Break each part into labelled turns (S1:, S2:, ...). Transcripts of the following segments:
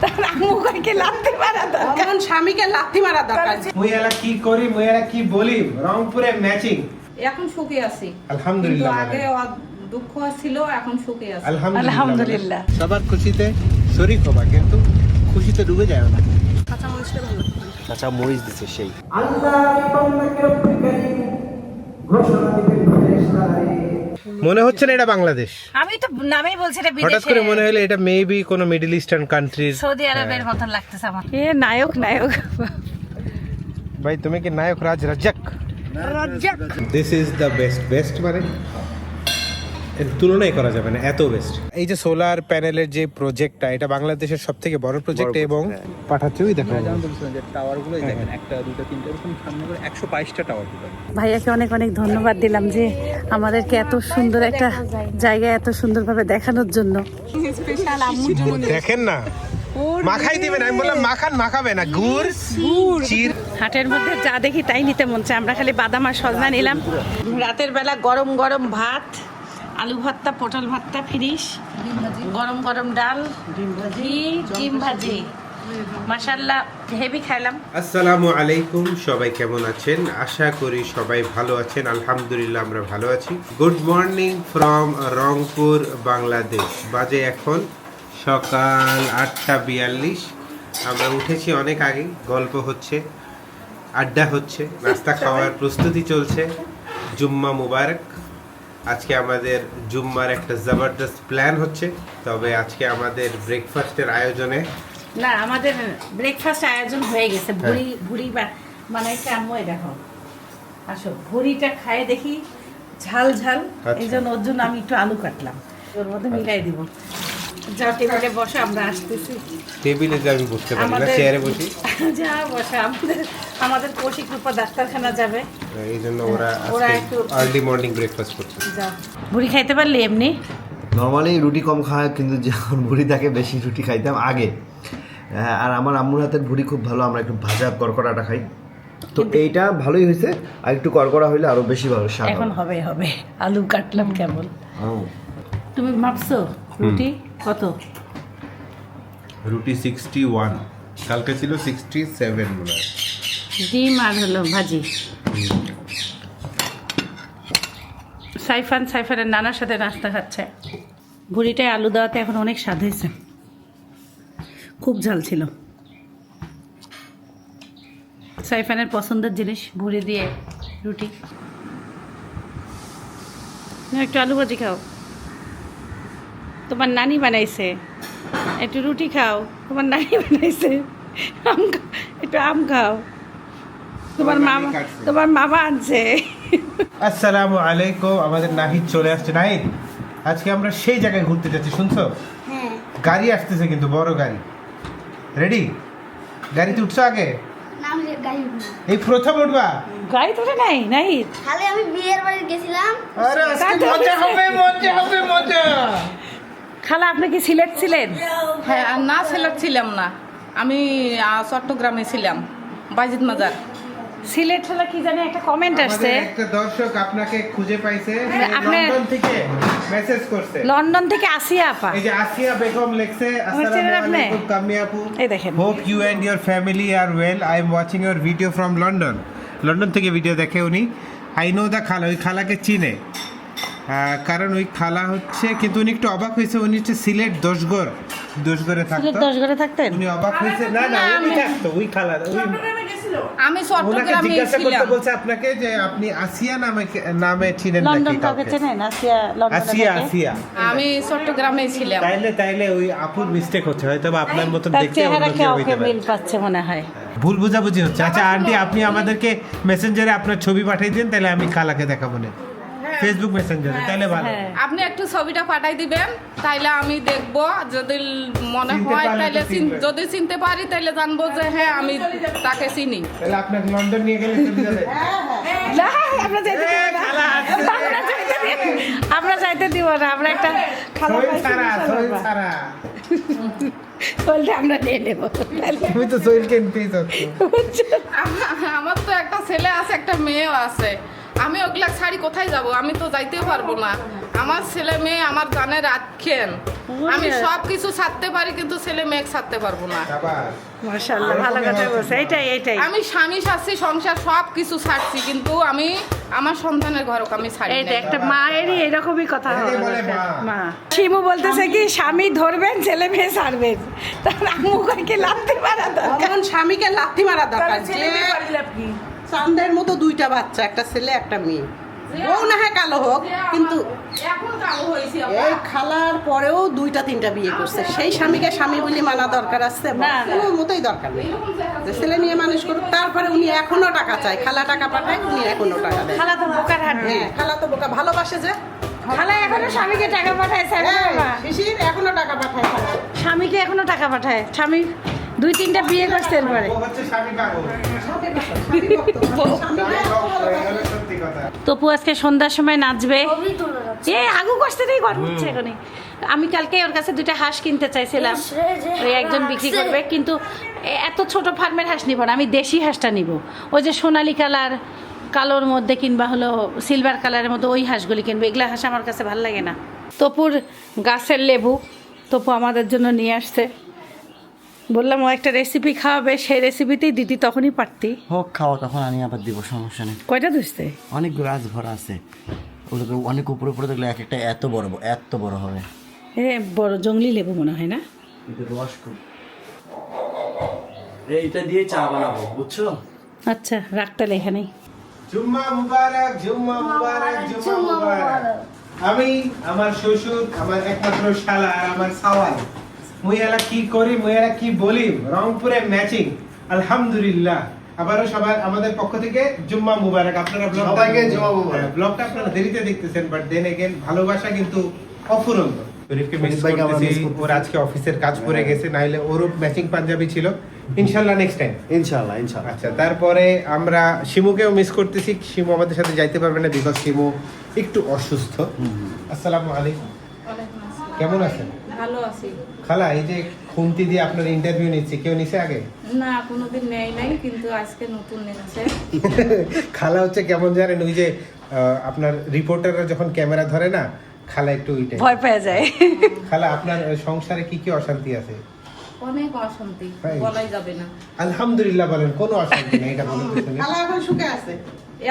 S1: তার আম্মুকে লাথি মারা দরকার,
S2: অমন স্বামীকে লাথি মারা দরকার।
S3: মুই এলা কি করি, মুই এলা কি বলি, রংপুরে ম্যাচিং।
S2: এখন সুখে আছি,
S3: আলহামদুলিল্লাহ।
S2: কিন্তু আগে দুঃখ ছিল, এখন সুখে আছি।
S1: আলহামদুলিল্লাহ।
S3: সবার খুশিতে শরীক হবা, কিন্তু খুশিতে ডুবে যায় না।
S4: কাঁচা মরিচ দিছে সেই।
S3: মনে হচ্ছে না এটা বাংলাদেশ,
S1: আমি তো নামেই বলছি এটা
S3: হঠাৎ
S1: বিদেশে,
S3: করে মনে হলো এটা মেবি কোনো মিডল ইস্টার্ন কান্ট্রির।
S1: সৌদি আরবের মতন লাগতেছে আমার। এ নায়ক নায়ক
S3: ভাই তুমি কি নায়ক Raj Razzak? This is the best মানে এর তুলনাই করা যাবে না, এত বেস্ট। এই যে সোলার প্যানেলের যে প্রজেক্টটা, এটা বাংলাদেশের সব থেকে বড় প্রজেক্ট এবং পাঠাচ্ছেই দেখো
S4: টাওয়ারগুলোই দেখেন, একটা দুটো তিনটা এরকম সামনে করে 122টা টাওয়ার।
S1: ভাইয়াকে অনেক অনেক ধন্যবাদ দিলাম যে আমাদেরকে এত সুন্দর একটা জায়গা এত সুন্দরভাবে দেখানোর জন্য।
S3: দেখেন না, মাখাই দিবেন। আমি বললাম মাখান, মাখাবে না, গুড় চির।
S1: হাটের মধ্যে যা দেখি তাই নিতে মন চায়। আমরা খালি বাদাম আর সজনা নিলাম। রাতের বেলা গরম গরম ভাত, আলু ভর্তা, পটল ভর্তা, ফিরিস, গরম গরম ডাল, ডিম ভাজি, মাশাআল্লাহ হেভি খাইলাম।
S3: আসসালামু আলাইকুম, সবাই কেমন আছেন? আশা করি সবাই ভালো আছেন। আলহামদুলিল্লাহ আমরা ভালো আছি। Good morning from Rangpur, Bangladesh. বাজে এখন সকাল 8:42। আমরা উঠেছি অনেক আগে, গল্প হচ্ছে, আড্ডা হচ্ছে, নাস্তা খাওয়ার প্রস্তুতি চলছে। জুম্মা মুবারক। আজকে আমাদের জুম্মার একটা জবরদস্ত প্ল্যান হচ্ছে। তবে আজকে আমাদের ব্রেকফাস্টের আয়োজনে
S1: না, আমাদের ব্রেকফাস্ট আয়োজন হয়ে গেছে। ভুড়ি বানাইছে আম্মু। দেখো, আসো ভুড়িটা খায় দেখি, ঝাল ঝাল।
S3: আচ্ছা।
S1: এই জন্য ওর জন্য আমি একটু আলু কাটলাম, ওর মধ্যে মিলাই দিব। যাও টেবিলে বসো, আমরা আসতেছি।
S3: টেবিলে যে আমি বসতে পারি না, চেয়ারে বসি।
S1: যা বসে, আমাদের কৌশিক রূপা ডাক্তারখানা যাবে,
S3: এই জন্য ওরা
S1: ওরা
S3: আজকে
S1: একটু
S3: আর্লি মর্নিং ব্রেকফাস্ট করছে।
S1: যাও। ভুড়ি খাইতে পারলি এমনি?
S4: নর্মালি রুটি কম খায়, কিন্তু যখন ভুড়ি থাকে বেশি রুটি খাইতাম আগে। আর আমার আম্মুর হাতের ভুড়ি খুব ভালো, আমরা একটু ভাজা করকড়াটা খাই। তো এইটা ভালোই হয়েছে, আর একটু করকড়া হইলে আরো বেশি ভালো স্বাদ
S1: এখন হবে হবে। আলু কাটলাম কেবল। তুমি মাপছো রুটি কত?
S3: রুটি 61, কালকে ছিল 67 মনে হয়।
S1: ডিম আর হলো ভাজি। সাইফানের নানার সাথে নাস্তা খাচ্ছে। ভুড়িটায় আলু দেওয়াতে এখন অনেক স্বাদ হয়েছে, খুব ঝাল ছিল। সাইফানের পছন্দের জিনিস, ভুড়ি দিয়ে রুটি। না, একটু আলু ভাজি খাও, তোমার নানি বানাইছে। একটু রুটি খাও, তোমার নানি বানাইছে। একটু আম খাও, তোমার মামা আনছে।
S3: আসসালামু আলাইকুম, আমাদের নাহিদ চলে আসছে। নাহিদ, আজকে আমরা সেই জায়গায় ঘুরতে যাচ্ছি, শুনছো?
S5: হ্যাঁ,
S3: গাড়ি আসতেছে, কিন্তু বড় গাড়ি। রেডি? গাড়িতে উঠছো আগে?
S5: নাম গাড়ি উঠবো।
S3: এই প্রথম উঠবা?
S1: গাড়ি তোলে নাই নাই।
S5: তাহলে আমি বিয়ের বাড়ি গেছিলাম।
S3: আরে আজকে মজা হবে, মজা হবে, মজা।
S1: খালা, আপনি কি সিলেট ছিলেন?
S2: হ্যাঁ, আর না সিলেট ছিলাম না, আমি চট্টগ্রামে ছিলাম, বাইজিদ মাজার।
S1: সিলেট হলে কি জানি একটা কমেন্ট আসছে,
S3: আমাদের একটা দর্শক আপনাকে খুঁজে পাইছে,
S1: আপনার-
S3: লন্ডন থেকে মেসেজ করছে।
S1: লন্ডন থেকে আসিয়া আপা।
S3: এই যে আসিয়া বেগম লিখছে, আসসালামু
S1: চেনেন আপনি?
S3: আলাইকুম কাম্মি আপু।
S1: এই দেখেন।
S3: Hope you and your family are well. I am watching your video from London. London থেকে ভিডিও দেখে উনি। আই নো দা খালা, ওই খালাকে চিনে। কারণ ওই খালা হচ্ছে, কিন্তু উনি একটু অবাক হয়েছে, উনি হচ্ছে সিলেট দোষগড়ে
S1: সিলেট
S3: থাকতো।
S1: 10 ঘরে থাকতেন?
S3: উনি অবাক হয়েছে, না না উনি থাকতো, ওই খালা
S2: আমি
S3: ওনাকে
S2: চট্টগ্রামে
S3: জিজ্ঞাসা করতে
S2: ছিলাম।
S3: বলছে আপনাকে যে আপনি আসিয়া নামে চিনেন
S1: লন্ডন
S3: নাকি
S1: কাউকে
S3: কাউকে?
S1: চেনেন? আসিয়া লন্ডনে
S3: আসিয়া
S1: থাকে?
S3: আসিয়া
S2: আমি চট্টগ্রামে ছিলাম।
S3: তাইলে ওই আপুর মিস্টেক হচ্ছে, হয়তো বা আপনার মতন
S1: তার
S3: দেখতে অন্য
S1: চেহারা
S3: কেউ
S1: ওকে
S3: হইতে পারে।
S1: মিল পাচ্ছে মনে হয়।
S3: ভুল বোঝাবুঝি হচ্ছে। আচ্ছা আন্টি, আপনি আমাদেরকে মেসেঞ্জারে আপনার ছবি পাঠিয়ে দিন, তাহলে আমি খালাকে দেখাবো না ফেসবুক মেসেঞ্জারে, তাহলে ভালো।
S1: হ্যাঁ।
S2: আপনি একটু ছবিটা পাঠাই দিবেন, তাইলে আমি দেখবো। যদি মনে
S3: চিনতে
S2: হয়
S3: পারলে
S2: তাইলে
S3: তো চিনবে।
S2: যদি চিনতে পারি তাইলে জানবো যে হ্যাঁ আমি তাকে চিনি।
S3: তাহলে আপনাকে লন্ডন নিয়ে গেলে চলে যাবে।
S1: না, আমরা যাইতে দিব না।
S3: খালা আসছে।
S1: আমরা যাইতে দিব না। আমরা একটা খালা
S3: সোহেল
S1: পাইছি,
S3: ছাড়া,
S1: বিশাল
S3: সোহেল
S1: ব্যাপার।
S3: ছাড়া।
S1: বলতে আমরা নিয়ে নেব।
S3: তুমি তো সোহেলকে নিতেই চাচ্ছ।
S2: আমার তো একটা ছেলে আছে, একটা মেয়েও আছে। আমি ওগুলা শাড়ি কোথায় যাব? আমি তো যাইতেও পারবো না। আমার ছেলে মেয়ে আমার জানে রাখেন, আমি সব কিছু ছাড়তে পারি কিন্তু ছেলে মেয়ে ছাড়তে পারবো না।
S1: মাশাআল্লাহ, ভালো কথা বলছে। এইটাই
S2: আমি স্বামী সাচ্ছি, সংসার সব কিছু ছাড়ছি, কিন্তু আমি আমার সন্তানের ঘরক আমি ছাড়ি
S1: এইটা
S2: না।
S1: একটা মায়েরই এরকমই কথা হবে। মা শিমু বলতেছে কি স্বামী ধরবেন ছেলে মেয়ে ছাড়বেন, তার আম্মু কয় কি লাথি মারা দরকার।
S6: এখন স্বামীকে লাথি মারা দরকার।
S1: তাহলে ছেলে
S6: যে
S1: মেয়ে পারলে আপনি।
S6: চাঁদের মতো দুইটা বাচ্চা, একটা ছেলে একটা মেয়ে, বউ না হয় কালো হোক, কিন্তু
S2: এখন কালো হয়েছি
S6: এই খালার পরেও দুইটা তিনটা বিয়ে করছে, সেই স্বামীকে স্বামী বলে মানা দরকার আছে?
S1: না, না।
S6: কোনো মতোই দরকার নেই। যে ছেলে মেয়ে মানুষ করুক, তারপরে উনি এখনো টাকা চায়, খালা টাকা পাঠায়, উনি এখনো টাকা দেয়।
S1: খালা তো বোকার হাট নেই।
S6: হ্যাঁ, খালা তো বোকা, ভালোবাসে যে।
S1: খালা এখনো স্বামীকে টাকা পাঠায়, ছাড়বে
S6: হ্যাঁ,
S1: না।
S6: শিশির এখনো টাকা পাঠায় খালা।
S1: স্বামীকে এখনো টাকা পাঠায়, স্বামী 2-3টা বিয়ে করছে এরপরে।
S3: ও হচ্ছে স্বামী পাগল। সত্যি কথা।
S1: তপু আজকে সন্ধ্যার সময় নাচবে।
S5: ছবি তুলে যাচ্ছে।
S1: এ আগু কষ্টে নেই গরম হচ্ছে এখনই। আমি কালকে ওর কাছে 2টা হাঁস কিনতে চাইছিলাম, ওই একজন বিক্রি করবে, কিন্তু এত ছোট ফার্মের হাঁস নিব না, আমি দেশি হাঁসটা নিব। ওই যে সোনালি কালার, কালোর মধ্যে কিংবা হলো সিলভার কালারের মধ্যে ওই হাঁসগুলি কিনবো। এগুলা হাঁস আমার কাছে ভালো লাগে না। তপুর গাছের লেবু তপু আমাদের জন্য নিয়ে আসছে। বললাম ও একটা রেসিপি খাওয়াবে, সেই রেসিপিতেই দিদি তখনই পারতি।
S7: হোক খাওয়া, তখন আমি আবার দিব, সমস্যা নেই।
S1: কয়টা ধুসতে?
S7: অনেক গাছ ভরা আছে, ওগুলোকে অনেক উপরে উপরে দেখলে এক একটা এত বড় হবে।
S1: বড় জংলি লেবু মনে হয় না?
S7: রস খুব। এইটা দিয়ে চা বানাবো, বুঝছো?
S1: আচ্ছা রাখ তাহলে এখানেই।
S3: জুম্মা মুবারক, জুম্মা মুবারক, জুম্মা মুবারক। আমি আমার শ্বশুর, আমার একমাত্র শালা আর আমার সাওয়াল, মুইয়ালা কি করি, মুইয়ালা কি বলি, রংপুরে ম্যাচিং। আলহামদুলিল্লাহ, আবারও সবার আমাদের পক্ষ থেকে জুম্মা মুবারক। আপনারা
S4: সবাইকে জুম্মা মুবারক।
S3: ব্লগটা আপনারা দেরিতে দেখতেছেন, বাট দেন এগেন ভালোবাসা কিন্তু অফুরন্ত। শরীফকে মিস
S4: ভাইকে আমরা
S3: করতেছি,
S4: miss করতেছি।
S3: ওর আজকে অফিসের কাজ পড়ে গেছে, নাইলে ওরও ম্যাচিং পাঞ্জাবি ছিল। ইনশাআল্লাহ নেক্সট টাইম।
S4: ইনশাআল্লাহ।
S3: আচ্ছা, তারপরে আমরা শিমুকেও মিস করতেছি। শিমু আমাদের সাথে যাইতে পারবে না, বিকজ শিমু একটু অসুস্থ। আসসালামু আলাইকুম, কেমন আছেন?
S2: ভালো আছি।
S3: খালা, এই যে খুন্তি দিয়ে আপনার ইন্টারভিউ নিচ্ছে, কেউ নিছে আগে?
S2: না, কোনোদিন নেই নাই, কিন্তু আজকে নতুন নিচ্ছে।
S3: খালা হচ্ছে কেমন জানেন, ওই যে আপনার রিপোর্টাররা যখন ক্যামেরা ধরে না, খালা একটু ওইটাই।
S1: ভয় পেয়ে যায়।
S3: খালা, আপনার সংসারে কি কি অশান্তি আছে?
S2: অনেক অশান্তি,
S3: তাই?
S2: বলাই যাবে না।
S3: আলহামদুলিল্লাহ বলেন, কোনো অশান্তি নেই, এটা বলুন তো শুনি।
S6: খালা এখন সুখে আছে।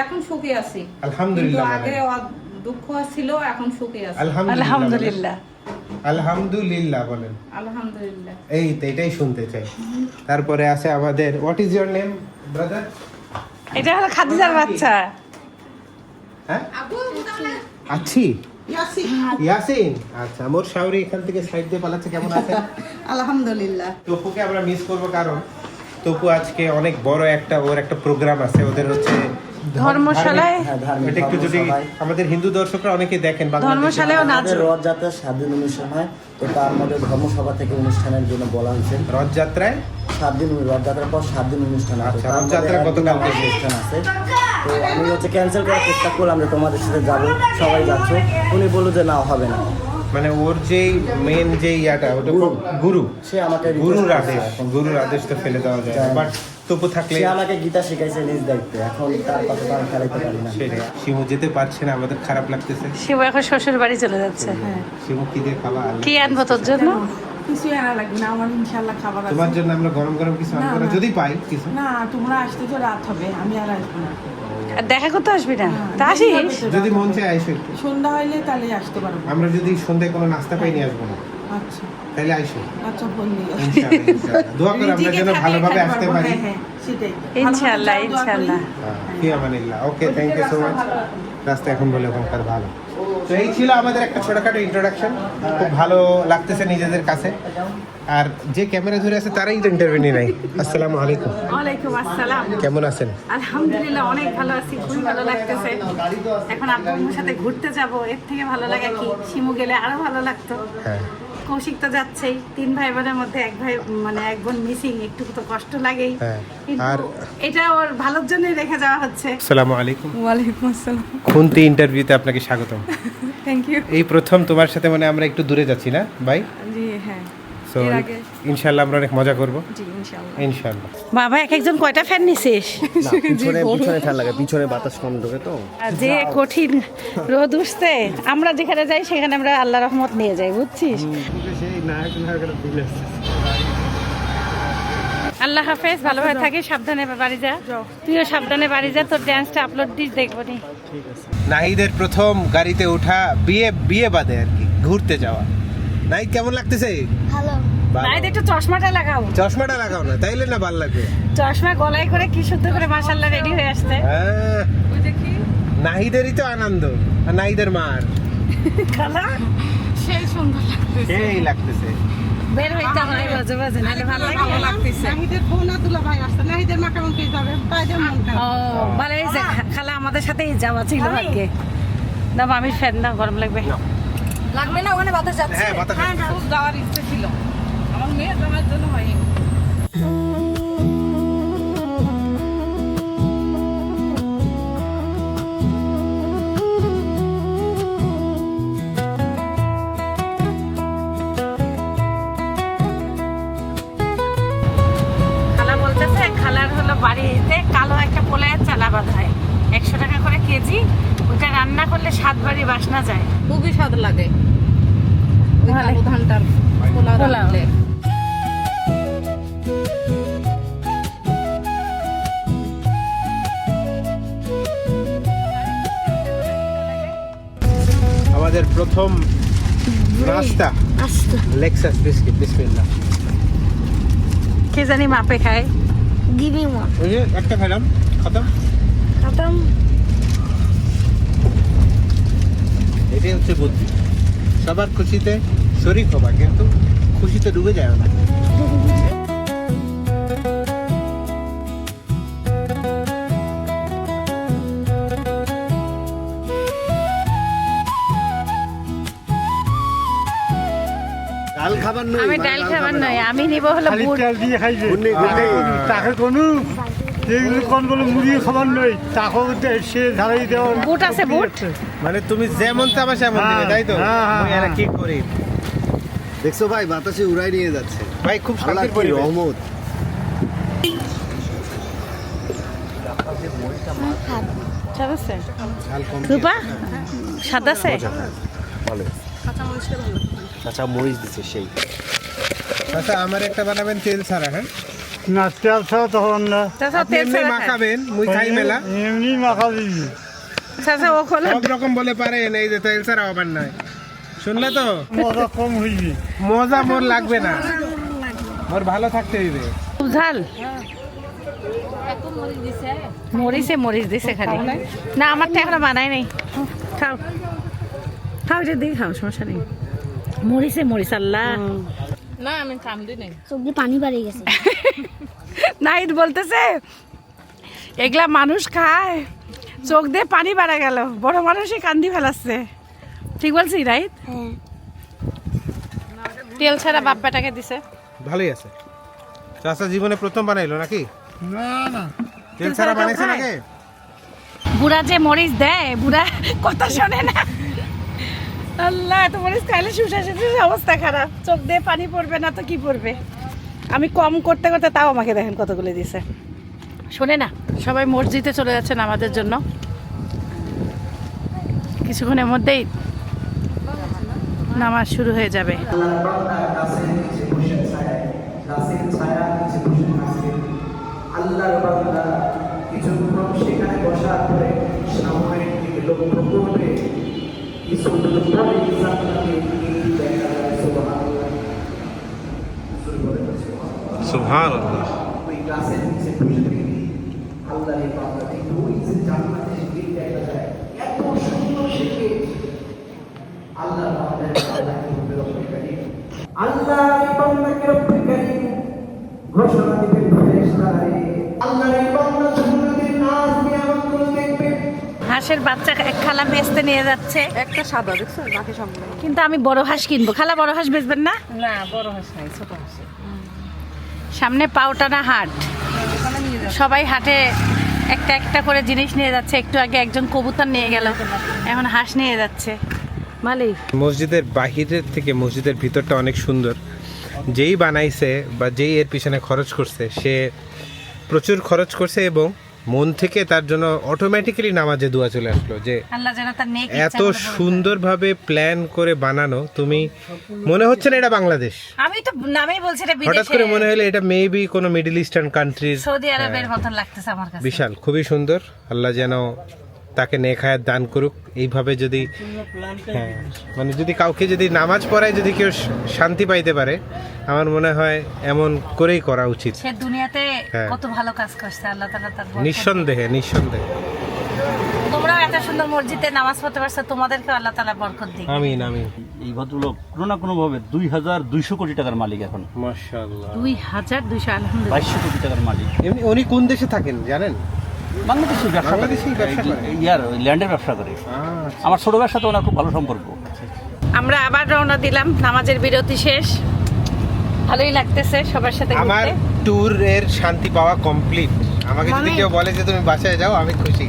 S2: এখন সুখে আছি,
S3: আলহামদুলিল্লাহ
S2: কিন্তু আগে
S3: বলেন।
S2: দুঃখ ছিল, এখন সুখে আছি।
S1: আলহামদুলিল্লাহ।
S3: আলহামদুলিল্লাহ বলেন।
S2: আলহামদুলিল্লাহ।
S3: এই তো এটাই শুনতে চাই। তারপরে আছে আমাদের, what is your name brother?
S1: এটা হলো খাদিজার বাচ্চা।
S3: হ্যাঁ, আছি
S6: ইয়াসি।
S3: ইয়াসিন। আচ্ছা, মোর শাওরি এখান থেকে সাইড দিয়ে পালাচ্ছে। কেমন আছে?
S6: আলহামদুলিল্লাহ।
S3: তপুকে আমরা মিস করব, কারণ তপু আজকে অনেক বড় ওর একটা প্রোগ্রাম আছে, ওদের হচ্ছে
S1: ধর্মশালায়।
S7: হ্যাঁ, ধার্মিক
S3: এটা একটু যদি
S7: ধর্মসভায়।
S3: আমাদের হিন্দু দর্শকরা অনেকে দেখেন বাংলাদেশে।
S1: ধর্মশালায়ও নাচ।
S7: আমাদের রথযাত্রার 7 দিন অনুষ্ঠান হয়, তো তার মধ্যে ধর্মসভা থেকে অনুষ্ঠানের জন্য বলা হয়েছে।
S3: রথযাত্রায়
S7: 7 দিন, রথযাত্রার পর 7 দিন অনুষ্ঠান আছে।
S3: আচ্ছা,
S7: তার মধ্যে
S3: রথযাত্রা
S7: একদিন
S3: গতকালকে
S7: আমাদের অনুষ্ঠান আছে। তো আমি ক্যান্সেল করার চেষ্টা করলাম যে তোমাদের সাথে যাবো, সবাই যাচ্ছ। উনি বললো যে না, হবে না।
S3: মানে ওর যেই মেন যে ইয়াটা, ওটা গুরু,
S7: সে আমাকে
S3: গুরুর
S7: request
S3: আদেশ,
S7: করেছে।
S3: গুরুর আদেশ তো ফেলে দেওয়া যায়
S7: যায় না।
S3: বাট তপু থাকলে
S7: সে আমাকে গীতা শিখাইছে নিজ দায়িত্বে, এখন তার কথা তো আমি ফেলাইতে পারি না।
S3: সেটাই। শিমু যেতে পারছে না, আমাদের খারাপ লাগতেছে।
S1: শিব এখন শ্বশুর বাড়ি চলে যাচ্ছে। হ্যাঁ,
S3: শিমু কি দিয়ে খাওয়া?
S1: কি আনবো তোর জন্য?
S8: কিছুই আনা লাগবে না, আমার ইনশাল্লাহ খাবার আছে।
S3: তোমার জন্য আমরা গরম গরম কিছু আনবো না, যদি পাই কিছু।
S8: না, তোমরা আসতে তো রাত হবে, আমি আর আসবো না।
S1: আর দেখা করতে আসবি না?
S8: হ্যাঁ,
S1: তা আসিস।
S3: যদি মন চায় আইসো একটু।
S8: সন্ধ্যা হইলে তাহলে আসতে পারবো।
S3: আমরা যদি সন্ধ্যায় কোনো নাস্তা পাই নিয়ে আসবো না,
S8: আচ্ছা
S3: তাহলে আইসো।
S8: আচ্ছা, ফোন দিও।
S3: ইনশাআল্লাহ, ইনশাআল্লাহ। দোয়া করে আমরা যেন ভালোভাবে আসতে পারি।
S8: হ্যাঁ, হ্যাঁ, সেটাই।
S1: ইনশাআল্লাহ,
S8: ভালোভাবে যাও, দোয়া করি।
S1: ইনশাআল্লাহ।
S3: ফি আমানিল্লাহ। ওকে, থ্যাংক ইউ সো মাচ। রাস্তা এখন বলে ওখানকার ভালো। তো এই ছিল আমাদের একটা ছোটখাটো ইন্ট্রোডাকশন। খুব ভালো লাগতেছে নিজেদের কাছে। আর যে ক্যামেরা ধরে আছে তারাই তো ইন্টারভিউ নাই। আসসালামু আলাইকুম,
S1: ওয়ালাইকুম আসসালাম।
S3: কেমন আছেন?
S1: আলহামদুলিল্লাহ, অনেক ভালো আছি, খুবই ভালো লাগতেছে। এখন আব্বুর সাথে ঘুরতে যাব, এর থেকে ভালো লাগা কি? শিমু গেলে আরো ভালো লাগতো।
S3: হ্যাঁ,
S1: কৌশিক তো যাচ্ছেই, 3 ভাই বোনের মধ্যে এক বোন মিসিং, একটু তো কষ্ট লাগেই।
S3: হ্যাঁ।
S1: কিন্তু
S3: আর
S1: এটা ওর ভালোর জন্যই রেখে যাওয়া হচ্ছে।
S3: আসসালামু আলাইকুম।
S8: ওয়ালাইকুম আসসালাম।
S3: খুন্তি ইন্টারভিউতে আপনাকে স্বাগতম।
S8: Thank you.
S3: এই প্রথম তোমার সাথে মানে আমরা একটু দূরে যাচ্ছি না ভাই?
S8: জি হ্যাঁ।
S3: সো ইনশাল্লাহ আমরা অনেক মজা করবো ইনশাল্লাহ।
S1: বাবা এক একজন কয়টা ফ্যান নিছিস?
S7: না, পিছনে পিছনে ফ্যান লাগে, পিছনে বাতাস কম ঢোকে তো।
S1: আর যে কঠিন রোদ উঠছে, আমরা যেখানে যাই সেখানে আমরা আল্লাহ রহমত নিয়ে যাই, বুঝছিস? আল্লাহ হাফেজ, ভালোভাবে থাকিস, সাবধানে বাড়ি যা। তুইও সাবধানে বাড়ি যা, তোর ড্যান্সটা আপলোড দিস, দেখবো নি।
S3: নাহিদের প্রথম গাড়িতে ওঠা, বিয়ে বাদে আর কি, ঘুরতে যাওয়া। নাহিদ কেমন লাগতেছে?
S5: ভালো।
S1: নাইদ একটু চশমাটা লাগাও।
S3: চশমাটা লাগাও না, তাইলে না ভালো লাগবে।
S1: চশমা গলায় করে কি সুন্দর করে মাশাআল্লাহ রেডি হয়ে আসছে।
S3: হ্যাঁ, নাহিদেরই তো আনন্দ, আর নাহিদের মার
S1: খালা
S2: সেই সুন্দর লাগতেছে।
S3: এই লাগতেছে।
S1: বের হইতে হয় বাজে বাজে, নাহলে ভালো লাগতেছে।
S6: নাহিদের বোন আর দুলা ভাই আসছে, নাহিদের মা কেমন পেয়ে যাবে, তাই যে মন খারাপ।
S1: ও ভালো হয়েছে, খালা আমাদের সাথেই যাওয়া ছিল আজকে। দাম আমি ফ্যান দাও, গরম লাগবে।
S2: লাগবে না, ওখানে বাতাস যাচ্ছে।
S3: হ্যাঁ, বাতাস
S2: হ্যাঁ, খুব যাওয়ার ইচ্ছে ছিল, আমার মেয়ে যাওয়ার জন্য হয়নি।
S1: খালা বলতেছে খালার হলো বাড়িতে কালো একটা পোলায়ের চালা বাঁধায় 100 টাকা করে কেজি, ওটা রান্না করলে 7 বাড়ি বাসনা যায়।
S2: খুবই স্বাদ লাগে ওই
S1: ভালো।
S2: কালো ধানটার পোলাও
S1: পোলাও।
S2: রাঁধলে।
S3: আমাদের প্রথম নাস্তা লেক্সাস বিস্কিট, বিসমিল্লাহ।
S1: কে জানি মাপে খায়।
S5: Give me one.
S3: ওই যে একটা খেলাম, খতম।
S5: খতম।
S3: এটাই হচ্ছে বুদ্ধি, সবার খুশিতে শরীক হবা, কিন্তু খুশিতে ডুবে যায় না।
S4: ডাল খাবার নয়,
S1: আমি ডাল খাবার নয়, আমি নিব হলো বুট।
S4: গুন্ডে গুন্ডে
S9: তাকে কোনো যেগুলো কোনগুলো মুড়িয়ে খাবার নয়, তাকেও সে ঝাড়াই দেওয়ার
S1: বুট আছে, বুট।
S3: মানে তুমি যেমন চাবা সেমন দিবে, তাই তো?
S9: হ্যাঁ, হ্যাঁ,
S3: ওই এরা কি করি
S4: দেখছো ভাই, বাতাসে উড়াই নিয়ে যাচ্ছে।
S3: ভাই, খুব
S4: আল্লাহ
S3: শান্তির
S4: কি
S3: পরিবেশ।
S4: রহমত।
S1: স্বাদ আছে?
S3: ঝাল কম
S1: রূপা স্বাদ আছে?
S4: ভালো, কাঁচা মরিচ দিছে সেই।
S3: আচ্ছা, আমার একটা বানাবেন তেল ছাড়া। হ্যাঁ,
S9: না তেল ছাড়া তখন না,
S1: চাচা
S3: আপনি
S1: তেল
S3: এমনি
S1: ছাড়া খায়।
S3: মাখাবেন, মুই খাই মেলা
S9: এমনি মাখা দিবি।
S1: চাচা ও হলো
S3: সব রকম বলে পারেন, এই যে তেল ছাড়া হবার নয়। শুনলে তো,
S9: মজা কম হইবে।
S3: মজা মোর লাগবে না, মোর ভালো থাকতে হইবে।
S1: খুব ঝাল। মরিচ দিছে খালি। না আমার তো এখনো বানাই নাই। খাও খাও, এটা দিয়ে খাও, সমস্যা নেই। মরিচ আল্লাহ।
S2: না, আমি কামড়ি নাই।
S5: চোখ দিয়ে পানি বাড়িয়ে গেছে।
S1: নাইট বলতেছে এগুলা মানুষ খায়, চোখ দিয়ে পানি বাড়া গেল, বড় মানুষই কান্দি ফেলাচ্ছে। ঠিক বলছি রাইট?
S5: হ্যাঁ।
S1: তেল ছাড়া বাপ বেটাকে দিছে।
S3: ভালোই আছে। চাচা জীবনে প্রথম বানাইলো নাকি?
S9: না না,
S3: তেল ছাড়া বানাইছে
S1: খায়?
S3: নাকি?
S1: বুড়া যে মরিচ দেয়, বুড়া কথা শোনে না। আল্লাহ, এত মরিচ খাইলে শুষাশুষির অবস্থা খারাপ, চোখ দিয়ে পানি পড়বে না তো কি পড়বে। আমি কম করতে করতে তাও আমাকে দেখেন কতগুলো দিছে। শোনে না, সবাই মসজিদে চলে যাচ্ছেন আমাদের জন্য। কিছুক্ষণের মধ্যেই নামাজ শুরু হয়ে যাবে।
S10: আল্লাহর বান্দা কিছুক্ষণ সেখানে বসার পরে সামনের দিকে লক্ষ্য করবে কিছু পরে জান্নাতে গিয়ে দেখা যায় সুবহানাল্লাহ।
S3: সুবহানাল্লাহ।
S10: ওই গাছের নিচে বসে থেকে আল্লাহর বান্দা দেখবে ওই যে জান্নাতে গিয়ে দেখা যায় এত সুন্দর সে আল্লাহর বান্দার আল্লাহকে বলবে রব্বুল কারীম, আল্লাহর বান্দাকে রব্বুল কারীম ঘোষণা দিবেন ফেরেশতারা, আল্লাহর এই বান্দা জান্নাতের নাজ নিয়ামতগুলো দেখবে।
S1: হাঁসের বাচ্চা এক খালা বেচতে নিয়ে যাচ্ছে,
S2: একটা সাদা দেখছো, বাকি সব নাই।
S1: কিন্তু আমি বড় হাঁস কিনবো। খালা বড় হাঁস বেচবেন না?
S2: না, বড় হাঁস নাই, ছোট হাঁস।
S1: সামনে পাউটানা হাট, সবাই হাটে একটা একটা করে জিনিস নিয়ে যাচ্ছে। একটু আগে একজন কবুতর নিয়ে গেল, এখন হাঁস নিয়ে যাচ্ছে। ভালোই।
S3: মসজিদের বাহিরের থেকে মসজিদের ভিতরটা অনেক সুন্দর। যেই বানাইছে বা যেই এর পিছনে খরচ করছে সে প্রচুর খরচ করছে এবং মন থেকে তার জন্য অটোমেটিক্যালি নামাজে দোয়া চলে আসলো যে
S1: আল্লাহ যেন তার নেক
S3: এত সুন্দরভাবে প্ল্যান করে বানানো, তুমি মনে হচ্ছে না এটা বাংলাদেশ,
S1: আমি তো নামেই বলছি এটা
S3: হঠাৎ
S1: বিদেশে
S3: করে মনে হলো এটা মেবি কোনো মিডল ইস্টার্ন কান্ট্রির।
S1: সৌদি আরবের মতন লাগতেছে আমার কাছে।
S3: বিশাল, খুবই সুন্দর। আল্লাহ যেন তাকে নেক হায়াত দান করুক। এইভাবে যদি হ্যাঁ মানে যদি কাউকে যদি নামাজ পড়ায় যদি কেউ শান্তি পাইতে পারে, আমার মনে হয় এমন করেই করা উচিত।
S1: সে দুনিয়াতে
S3: হ্যাঁ।
S1: কত ভালো কাজ করছে, আল্লাহ তাআলা তার বরকত।
S3: নিঃসন্দেহে নিঃসন্দেহে।
S1: তোমরাও এত সুন্দর মসজিদে নামাজ পড়তে পারছো, তোমাদেরকে আল্লাহ তাআলা বরকত দিক।
S3: আমিন আমিন।
S11: এই ভদ্রলোক কোনো না কোনো ভাবে 2200 কোটি টাকার মালিক এখন।
S3: মাশাআল্লাহ।
S1: 2200 আলহামদুলিল্লাহ।
S11: 2200 কোটি টাকার মালিক।
S3: এমনি উনি কোন দেশে থাকেন জানেন?
S11: বাংলাদেশের ব্যবসা করে, ইয়ার ল্যান্ডের ব্যবসা করে। আমার ছোট ভাইয়ের সাথে ওনার খুব ভালো সম্পর্ক।
S1: আমরা আবার রওনা দিলাম, নামাজের বিরতি শেষ। ভালোই লাগতেছে সবার সাথে
S3: আমার
S1: ঘুরতে।
S3: ট্যুর এর শান্তি পাওয়া কমপ্লিট। আমাকে যদি কেউ বলে যে তুমি বাসায় যাও, আমি খুশি।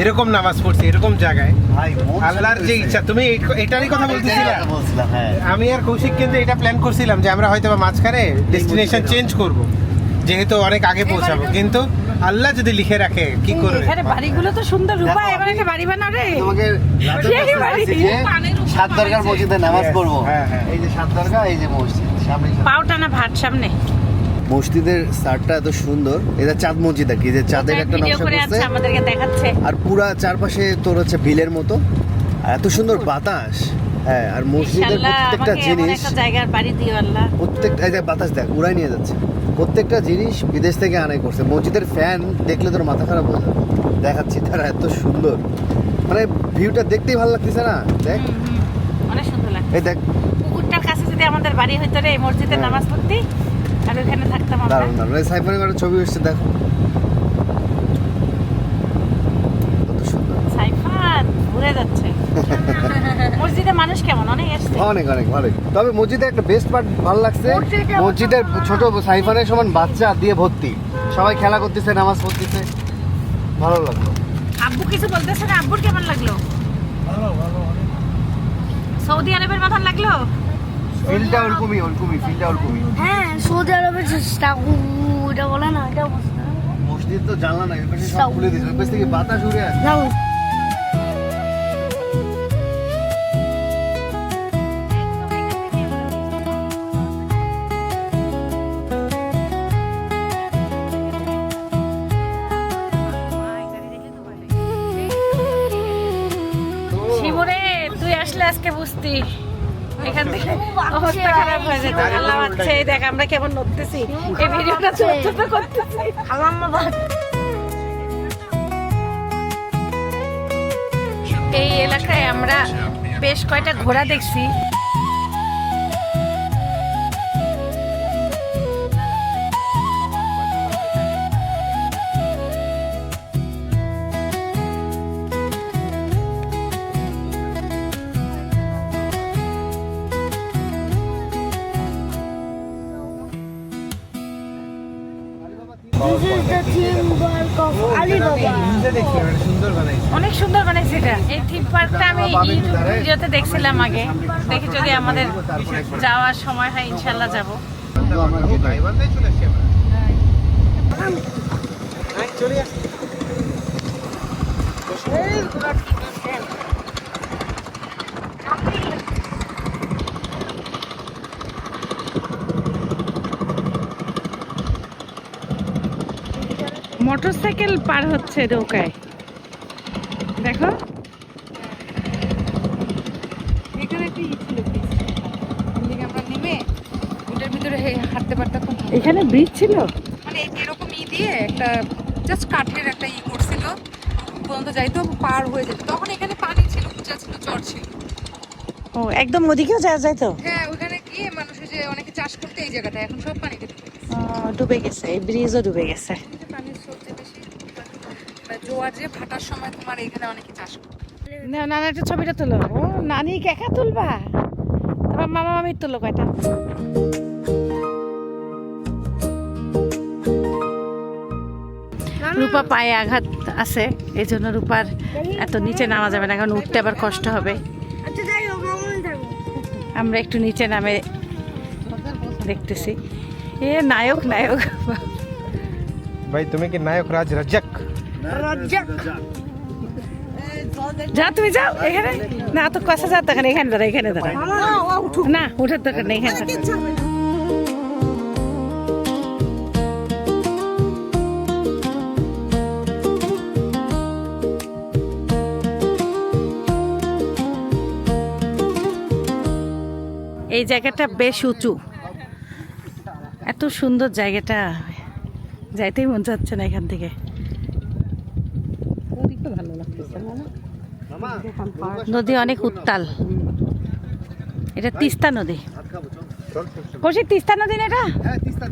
S3: এরকম নামাজ পড়ছি এরকম জায়গায়, আল্লাহর যে ইচ্ছা। তুমি এটারই কথা বলতেছিলে। আমি আর কৌশিক কিন্তু এটা প্ল্যান করছিলাম যে আমরা হয়তো মাঝখানে ডেস্টিনেশন চেঞ্জ করব, যেহেতু অনেক আগে পৌঁছাবো, কিন্তু আল্লাহ যদি লিখে রাখে কি করবে।
S1: এখানে বাড়িগুলো তো সুন্দর, রূপা এবার একটা বাড়ি বানাও রে।
S4: তোমাকে
S1: সেই বাড়ি।
S4: সাত দরগার মসজিদে নামাজ পড়বো। এই যে সাত দরগা, এই যে মসজিদ সামনে।
S1: পাও টানা ভাট সামনে।
S4: মসজিদের সারটা এত সুন্দর, এটা চাঁদ মসজিদ আর কি, যে চাঁদের একটা
S1: ভিডিও
S4: নকশা
S1: করে
S4: করছে
S1: আছে, আমাদেরকে দেখাচ্ছে।
S4: আর পুরা চারপাশে তোর হচ্ছে বিলের মতো, আর এত সুন্দর বাতাস। হ্যাঁ, আর মসজিদের
S1: ইনশাআল্লাহ
S4: প্রত্যেকটা
S1: আমাকে এমন
S4: জিনিস,
S1: একটা জায়গার বাড়ি দিও আল্লাহ।
S4: প্রত্যেকটা এই যে বাতাস দেখ উড়াই নিয়ে যাচ্ছে, প্রত্যেকটা জিনিস বিদেশ থেকে আনাই করছে। মসজিদের ফ্যান দেখলে তোর মাথা খারাপ হয়ে যাবে, দেখাচ্ছি তারা এত সুন্দর, মানে ভিউটা দেখতেই ভালো লাগতেছে না। দেখ
S1: অনেক সুন্দর লাগছে।
S4: এই দেখ
S1: পুকুরটার কাছে যদি আমাদের বাড়ি হইতো রে, মসজিদে
S4: হ্যাঁ।
S1: নামাজ পড়তি আর ওখানে থাকতাম আমরা।
S4: দারুণ দারুণ। এই সাইফানের একটা ছবি এসছে, দেখো কত সুন্দর।
S1: সাইফান ঘুরে যাচ্ছে। মসজিদে মানুষ কেমন? অনেক এসছে।
S4: অনেক অনেক ভালোই। তবে মসজিদের একটা বেস্ট পার্ট ভালো লাগছে, মসজিদের ছোট সাইফানের সমান বাচ্চা দিয়ে ভর্তি, সবাই খেলা করতেছে, নামাজ পড়তেছে, ভালো লাগলো।
S1: আব্বু কিছু বলতেছে না? আব্বুর কেমন লাগলো? সৌদি আরবের মতন লাগলো?
S4: ফিলটা ওরকমই ওরকমই, ফিলটা ওরকমই।
S5: হ্যাঁ, সৌদি আরবের চেষ্টা এটা বলে না, এটা অবস্থা।
S4: মসজিদ তো জানলা না, এর পাশে সব খুলে দিয়েছে, ওর পাশ থেকে বাতাস উড়ে আসে।
S5: যাও।
S1: শিবরে তুই আসলে আজকে বুঝতি এখান থেকে অবস্থা খারাপ হয়ে যেত। আল্লাহ বাঁচছে। এই দেখ আমরা কেমন নড়তেছি, এই ভিডিওটা ছোট করতেছি। এই এলাকায় আমরা বেশ কয়টা ঘোড়া দেখছি।
S5: This is the theme park of Alibaba.
S3: সুন্দর বানাইছে।
S1: অনেক সুন্দর বানাইছে এটা। এই থিম পার্কটা আমি ইউটিউব ভিডিওতে দেখছিলাম আগে। দেখি যদি আমাদের যাওয়ার সময় হয় ইনশাল্লাহ যাব।
S3: গাইবান্ধায় চলে আসছি আমরা। চলে আসছি।
S1: মোটরসাইকেল পার হচ্ছে নৌকায়, দেখো।
S2: এখানে একটা ই ছিল, এদিকে আমরা নেমে ওটার ভিতরে হাঁটতে পারতাম।
S1: এখানে ব্রিজ ছিল,
S2: মানে এরকম দিয়ে একটা জাস্ট কাঠের একটা করছিল, পর্যন্ত যাইতো পার হয়ে যেত। তখন এখানে পানি ছিল, উঁচা ছিল, চর ছিল।
S1: ও একদম ওদিকেও যাওয়া যায় তো।
S2: হ্যাঁ, ওখানে গিয়ে মানুষের যে অনেকে চাষ করতে এই জায়গাটা এখন সব পানিতে ডুবে গেছে।
S1: ডুবে গেছে, এই ব্রিজও ডুবে গেছে।
S2: পানির স্রোত যে বেশি, জোয়ার যে ভাটার সময় তোমার এখানে অনেকে চাষ করতে।
S1: না নানা একটা ছবিটা তোলো। ও নানি একা তুলবা, তোমার মামা মামির তুলো কয়টা। রূপা পায়ে আঘাত আছে, এই জন্য রূপার এত নিচে নামা যাবে না, কারণ উঠতে আবার কষ্ট হবে।
S5: আচ্ছা যাই হোক, আমরা থাকবো।
S1: আমরা একটু নিচে নামে দেখতেছি। এ নায়ক নায়ক
S3: ভাই তুমি কি নায়ক রাজ রাজ্জাক?
S1: যা তুমি যাও এখানে না তো কষা যাও তখন এখানে দাঁড়া এখানে দাঁড়া না উঠার দরকার নেই এখানে দাঁড়া। এই জায়গাটা বেশ উঁচু, এত সুন্দর জায়গাটা, যাইতেই মন যাচ্ছে না এখান থেকে। নদী অনেক উত্তাল, এটা তিস্তা নদী। কৌশিক তিস্তা নদী না এটা?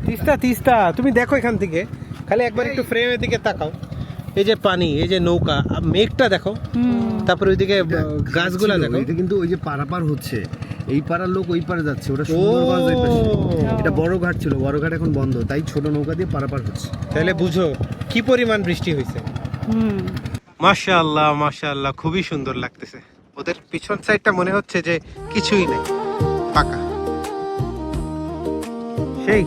S3: তিস্তা তিস্তা, তুমি দেখো এখান থেকে, খালি একবার একটু ফ্রেমের দিকে তাকাও। এই যে পানি, এই যে নৌকা, মেঘটা দেখো, তারপর ওইদিকে গাছগুলা দেখো।
S4: এটা কিন্তু ওই যে পারাপার হচ্ছে, এই পাড়ার লোক ওই পারে যাচ্ছে, ওটা সুন্দরগঞ্জ ওই পাশে। এটা বড় ঘাট ছিল, বড় ঘাট এখন বন্ধ, তাই ছোট নৌকা দিয়ে পারাপার হচ্ছে।
S3: তাহলে বুঝো কি পরিমাণ বৃষ্টি হয়েছে। মাশাআল্লাহ মাশাআল্লাহ, খুবই সুন্দর লাগতেছে। ওদের পিছন সাইডটা মনে হচ্ছে যে কিছুই নাই, ফাঁকা। সেই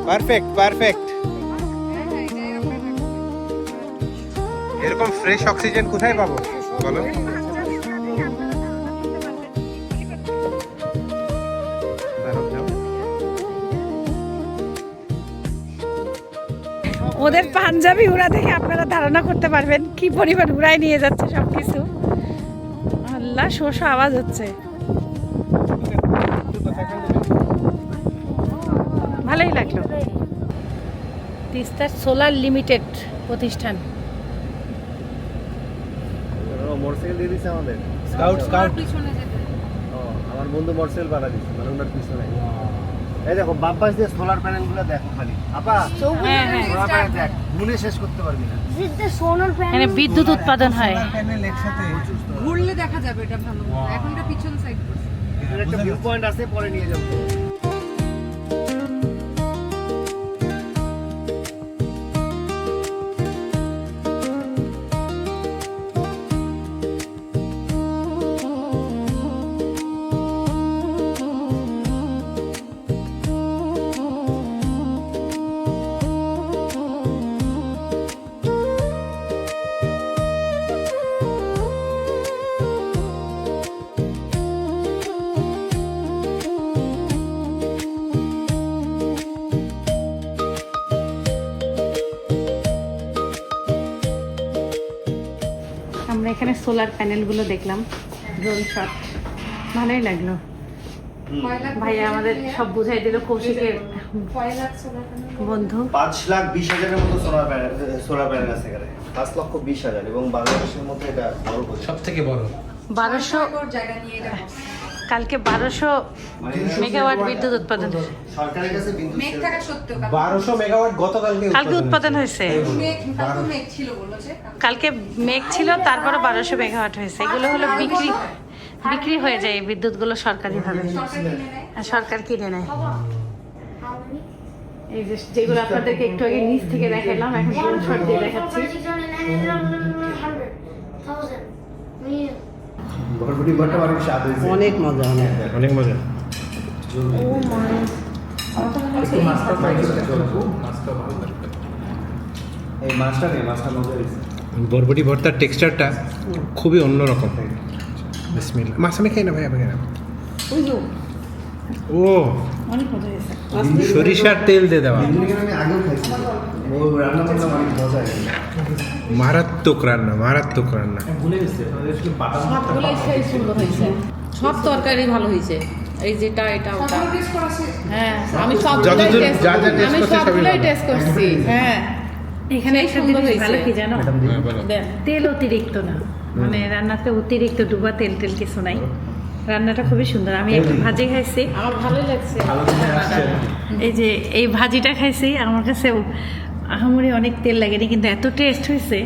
S3: পারফেক্ট পারফেক্ট। এরকম ফ্রেশ অক্সিজেন কোথায় পাবো বলো?
S1: ওদের পাঞ্জাবি উড়া দেখে আপনারা ধারণা করতে পারবেন কি পরিমাণ উড়াই নিয়ে যাচ্ছে সবকিছু। আল্লাহ শোষ আওয়াজ হচ্ছে, ভালোই লাগলো। তিস্তার সোলার লিমিটেড প্রতিষ্ঠান।
S4: মোটরসাইকেল দিয়ে দিচ্ছে আমাদের
S3: স্কাউট স্কাউট।
S4: আমার বন্ধু মোটরসাইকেল বাড়া দিচ্ছে, মানে ওনার পিছনে। এই দেখো বাম পাশ দিয়ে সোলার প্যানেলগুলো দেখো খালি। আপা
S1: হ্যাঁ হ্যাঁ,
S4: সোলার প্যানেল দেখ, গুনে শেষ করতে পারবি না।
S1: এখানে বিদ্যুৎ উৎপাদন হয়।
S2: ঘুরলে দেখা যাবে এটা ভালো। এখন এটা পিছন সাইড করছে।
S4: এখানে একটা ভিউ পয়েন্ট আছে, পরে নিয়ে যাবো।
S1: আমরা এখানে সোলার প্যানেলগুলো দেখলাম, ড্রোন শট, ভালোই লাগলো। ভাইয়া আমাদের সব বুঝাই দিল, কৌশিকের বন্ধু।
S4: 5,20,000-এর মতো সোলার প্যানেল আছে এখানে, 5,20,000, এবং বাংলাদেশের মধ্যে এটা বড়
S3: সব থেকে বড়।
S1: 1200 কালকে 1200 মেগাওয়াট বিদ্যুৎ উৎপাদন,
S4: সরকারের কাছে বিদ্যুৎ
S3: 1200 মেগাওয়াট গতকালকে
S1: কালকে উৎপাদন হয়েছে। কালকে মেঘ ছিল, তারপরে 1200 মেগাওয়াট হয়েছে। এগুলো হলো বিক্রি হয়ে যায়, এই বিদ্যুৎগুলো সরকারিভাবে, সরকার কিনে নেয়। এই যে যেগুলো আপনাদেরকে একটু আগে নিচ থেকে দেখালাম, এখন ড্রোন শট দিয়ে দেখাচ্ছি।
S4: বরবটি ভর্তা অনেক স্বাদ হয়েছে,
S6: অনেক মজা,
S3: অনেক মজা।
S4: এই মাছটা মজা হয়েছে।
S3: বরবটি ভর্তার টেক্সচারটা খুবই অন্যরকম। বিসমিল্লাহ। মাছ আমি খাই না ভাই, আমি খাই না। ও
S1: অনেক মজা হয়েছে।
S3: সরিষার তেল দিয়ে দেওয়া,
S4: আমি আগেও খাইছি, ও রান্না করলাম, অনেক মজা হয়েছে।
S3: মারাত্মক রান্না, মারাত্মক রান্না।
S2: সবগুলাই সেই সুন্দর হয়েছে। সব তরকারি ভালো হয়েছে। এই যেটা এটা ওটা, হ্যাঁ আমি সবগুলাই টেস্ট, আমি সবগুলাই টেস্ট করছি। হ্যাঁ
S1: এখানে একটা জিনিস ভালো কি জানো,
S3: হ্যাঁ, বলো।
S1: তেল অতিরিক্ত না, মানে রান্নাতে অতিরিক্ত ডুবা তেল কিছু নাই। রান্নাটা খুবই সুন্দর। আমি একটু ভাজি খাইছি,
S2: আমার ভালোই লাগছে।
S1: এই যে এই ভাজিটা খাইছি, আমার কাছে আহামরি অনেক তেল লাগেনি, কিন্তু এত টেস্ট হয়েছে।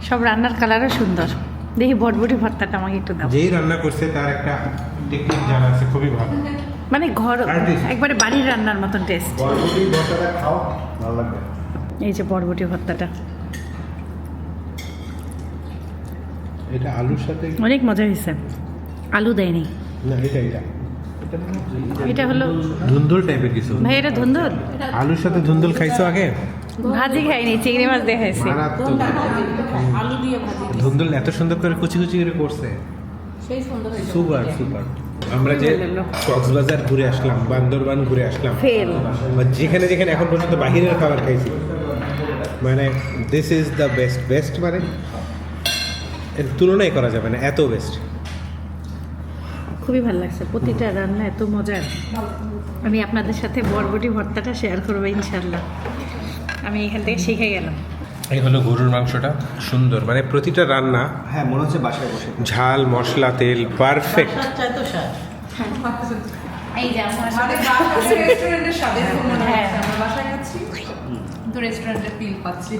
S1: সব রান্নার কালারও সুন্দর। দেখি বটবটি ভর্তাটা আমাকে একটু দাও।
S3: যেই রান্না করছে তার একটা টেকনিক জানা আছে, খুবই ভালো।
S1: মানে ঘর একবারে বাড়ির রান্নার মতন টেস্ট।
S4: বরবটি ভর্তাটা খাও, ভালো লাগবে।
S1: এই যে বটবটি ভর্তাটা
S3: এটা আলুর সাথে
S1: অনেক মজা হয়েছে। আলু দেয়নি,
S3: না এটা এটা
S1: এটা হলো
S3: ধুন্দুল টাইপের কিছু।
S1: ভাই এটা ধুন্দুল।
S3: আলুর সাথে ধুন্দুল খাইছো আগে?
S1: ভাজি খাইনি, চিংড়ি মাছ দিয়ে খাইছি।
S3: মারাত্মক।
S2: আলু দিয়ে ভাজি
S3: ধুন্দুল এত সুন্দর করে কুচি কুচি করে করছে,
S2: সেই সুন্দর হয়েছে।
S3: Super super. আমরা যে কক্সবাজার ঘুরে আসলাম, বান্দরবান ঘুরে আসলাম,
S1: ফেল।
S3: যেখানে যেখানে এখন পর্যন্ত বাহিরের খাবার খাইছি, মানে this is the best. Best মানে এর তুলনাই করা যাবে না, এত বেস্ট।
S1: খুবই ভালো লাগছে, প্রতিটা রান্না এত মজার। আমি আপনাদের সাথে বরবটি ভর্তাটা শেয়ার করবো ইনশাল্লাহ। আমি এখান থেকে শিখে গেলাম।
S3: এই হলো গরুর মাংসটা, সুন্দর, মানে প্রতিটা রান্না
S4: হ্যাঁ মনে হচ্ছে বাসায় বসে।
S3: ঝাল, মশলা, তেল পারফেক্ট।
S1: এই যে আমার
S2: রেস্টুরেন্টের স্বাদে মনে হয় আমরা বাসায় খাচ্ছি, কিন্তু রেস্টুরেন্টের ফিল পাচ্ছি।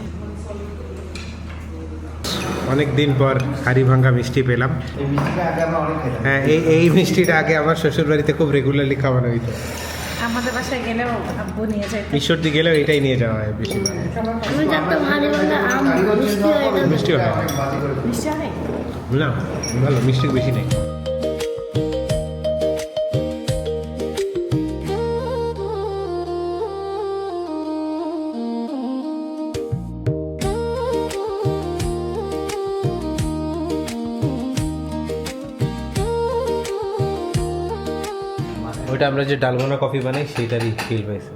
S3: অনেক দিন পর হাড়ি ভাঙ্গা মিষ্টি পেলাম।
S4: এই মিষ্টিটা আগে আমরা অনেক খেতাম।
S3: হ্যাঁ, এই মিষ্টিটা আগে আমার শ্বশুর বাড়িতে খুব রেগুলারলি খাওয়ানো হইতো।
S1: আমাদের বাসায় গেলেও আব্বু নিয়ে যায়।
S3: ঈশ্বরদী গেলেও এটাই নিয়ে যাওয়া হয় বেশিরভাগ।
S5: আমি জানতাম হাড়ি ভাঙা আম মিষ্টি হয় না।
S3: মিষ্টিও হয়
S1: মিষ্টি হয়?
S3: না, ভালো, মিষ্টি বেশি নেই। ওইটা আমরা যে ডালগোনা কফি বানাই সেইটারই ফিল হয়েছে।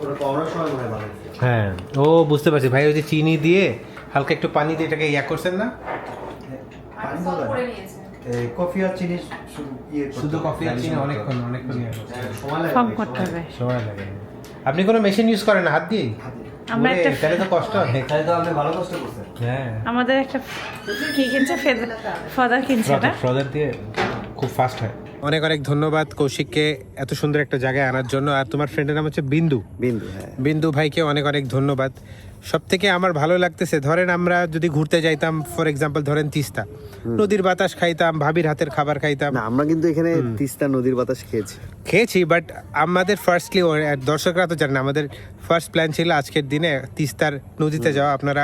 S4: ওরা করোনার সময় মনে হয় বানাইছে।
S3: হ্যাঁ, ও বুঝতে পারছি ভাই, ওই যে চিনি দিয়ে হালকা একটু পানি দিয়ে এটাকে ইয়া করছেন না?
S4: পানি দাও না। এই কফি আর চিনি
S3: শুধু কফি আর চিনি অনেকক্ষণ ইয়া করছে।
S4: সময় লাগে।
S1: কম করতে হবে।
S3: সময় লাগে। আপনি কোনো মেশিন ইউজ করেন না, হাত দিয়েই?
S1: আমরা
S3: ওরে,
S1: একটা-
S3: তাহলে তো কষ্ট হয়।
S4: তাই তো আপনি ভালো কষ্ট করছেন।
S3: হ্যাঁ,
S1: আমাদের একটা কি কিনছে, ফদার কিনছে না?
S3: ফ্রদার দিয়ে খুব ফাস্ট হয়। অনেক অনেক ধন্যবাদ কৌশিককে এত সুন্দর একটা জায়গায় আনার জন্য। আর তোমার ফ্রেন্ডের নাম হচ্ছে বিন্দু।
S4: বিন্দু, হ্যাঁ।
S3: বিন্দু ভাইকে অনেক অনেক ধন্যবাদ। সব থেকে আমার ভালো লাগতেছে, ধরেন আমরা যদি ঘুরতে যাইতাম, ফর এক্সাম্পল ধরেন তিস্তা, নদীর বাতাস খাইতাম, ভাবির হাতের খাবার খাইতাম।
S4: না আমরা কিন্তু এখানে তিস্তা নদীর বাতাস খেয়েছি,
S3: বাট আমাদের ফার্স্টলি, দর্শকরা তো জানেন, আমাদের ফার্স্ট প্ল্যান ছিল আজকের দিনে তিস্তার নদীতে যাওয়া। আপনারা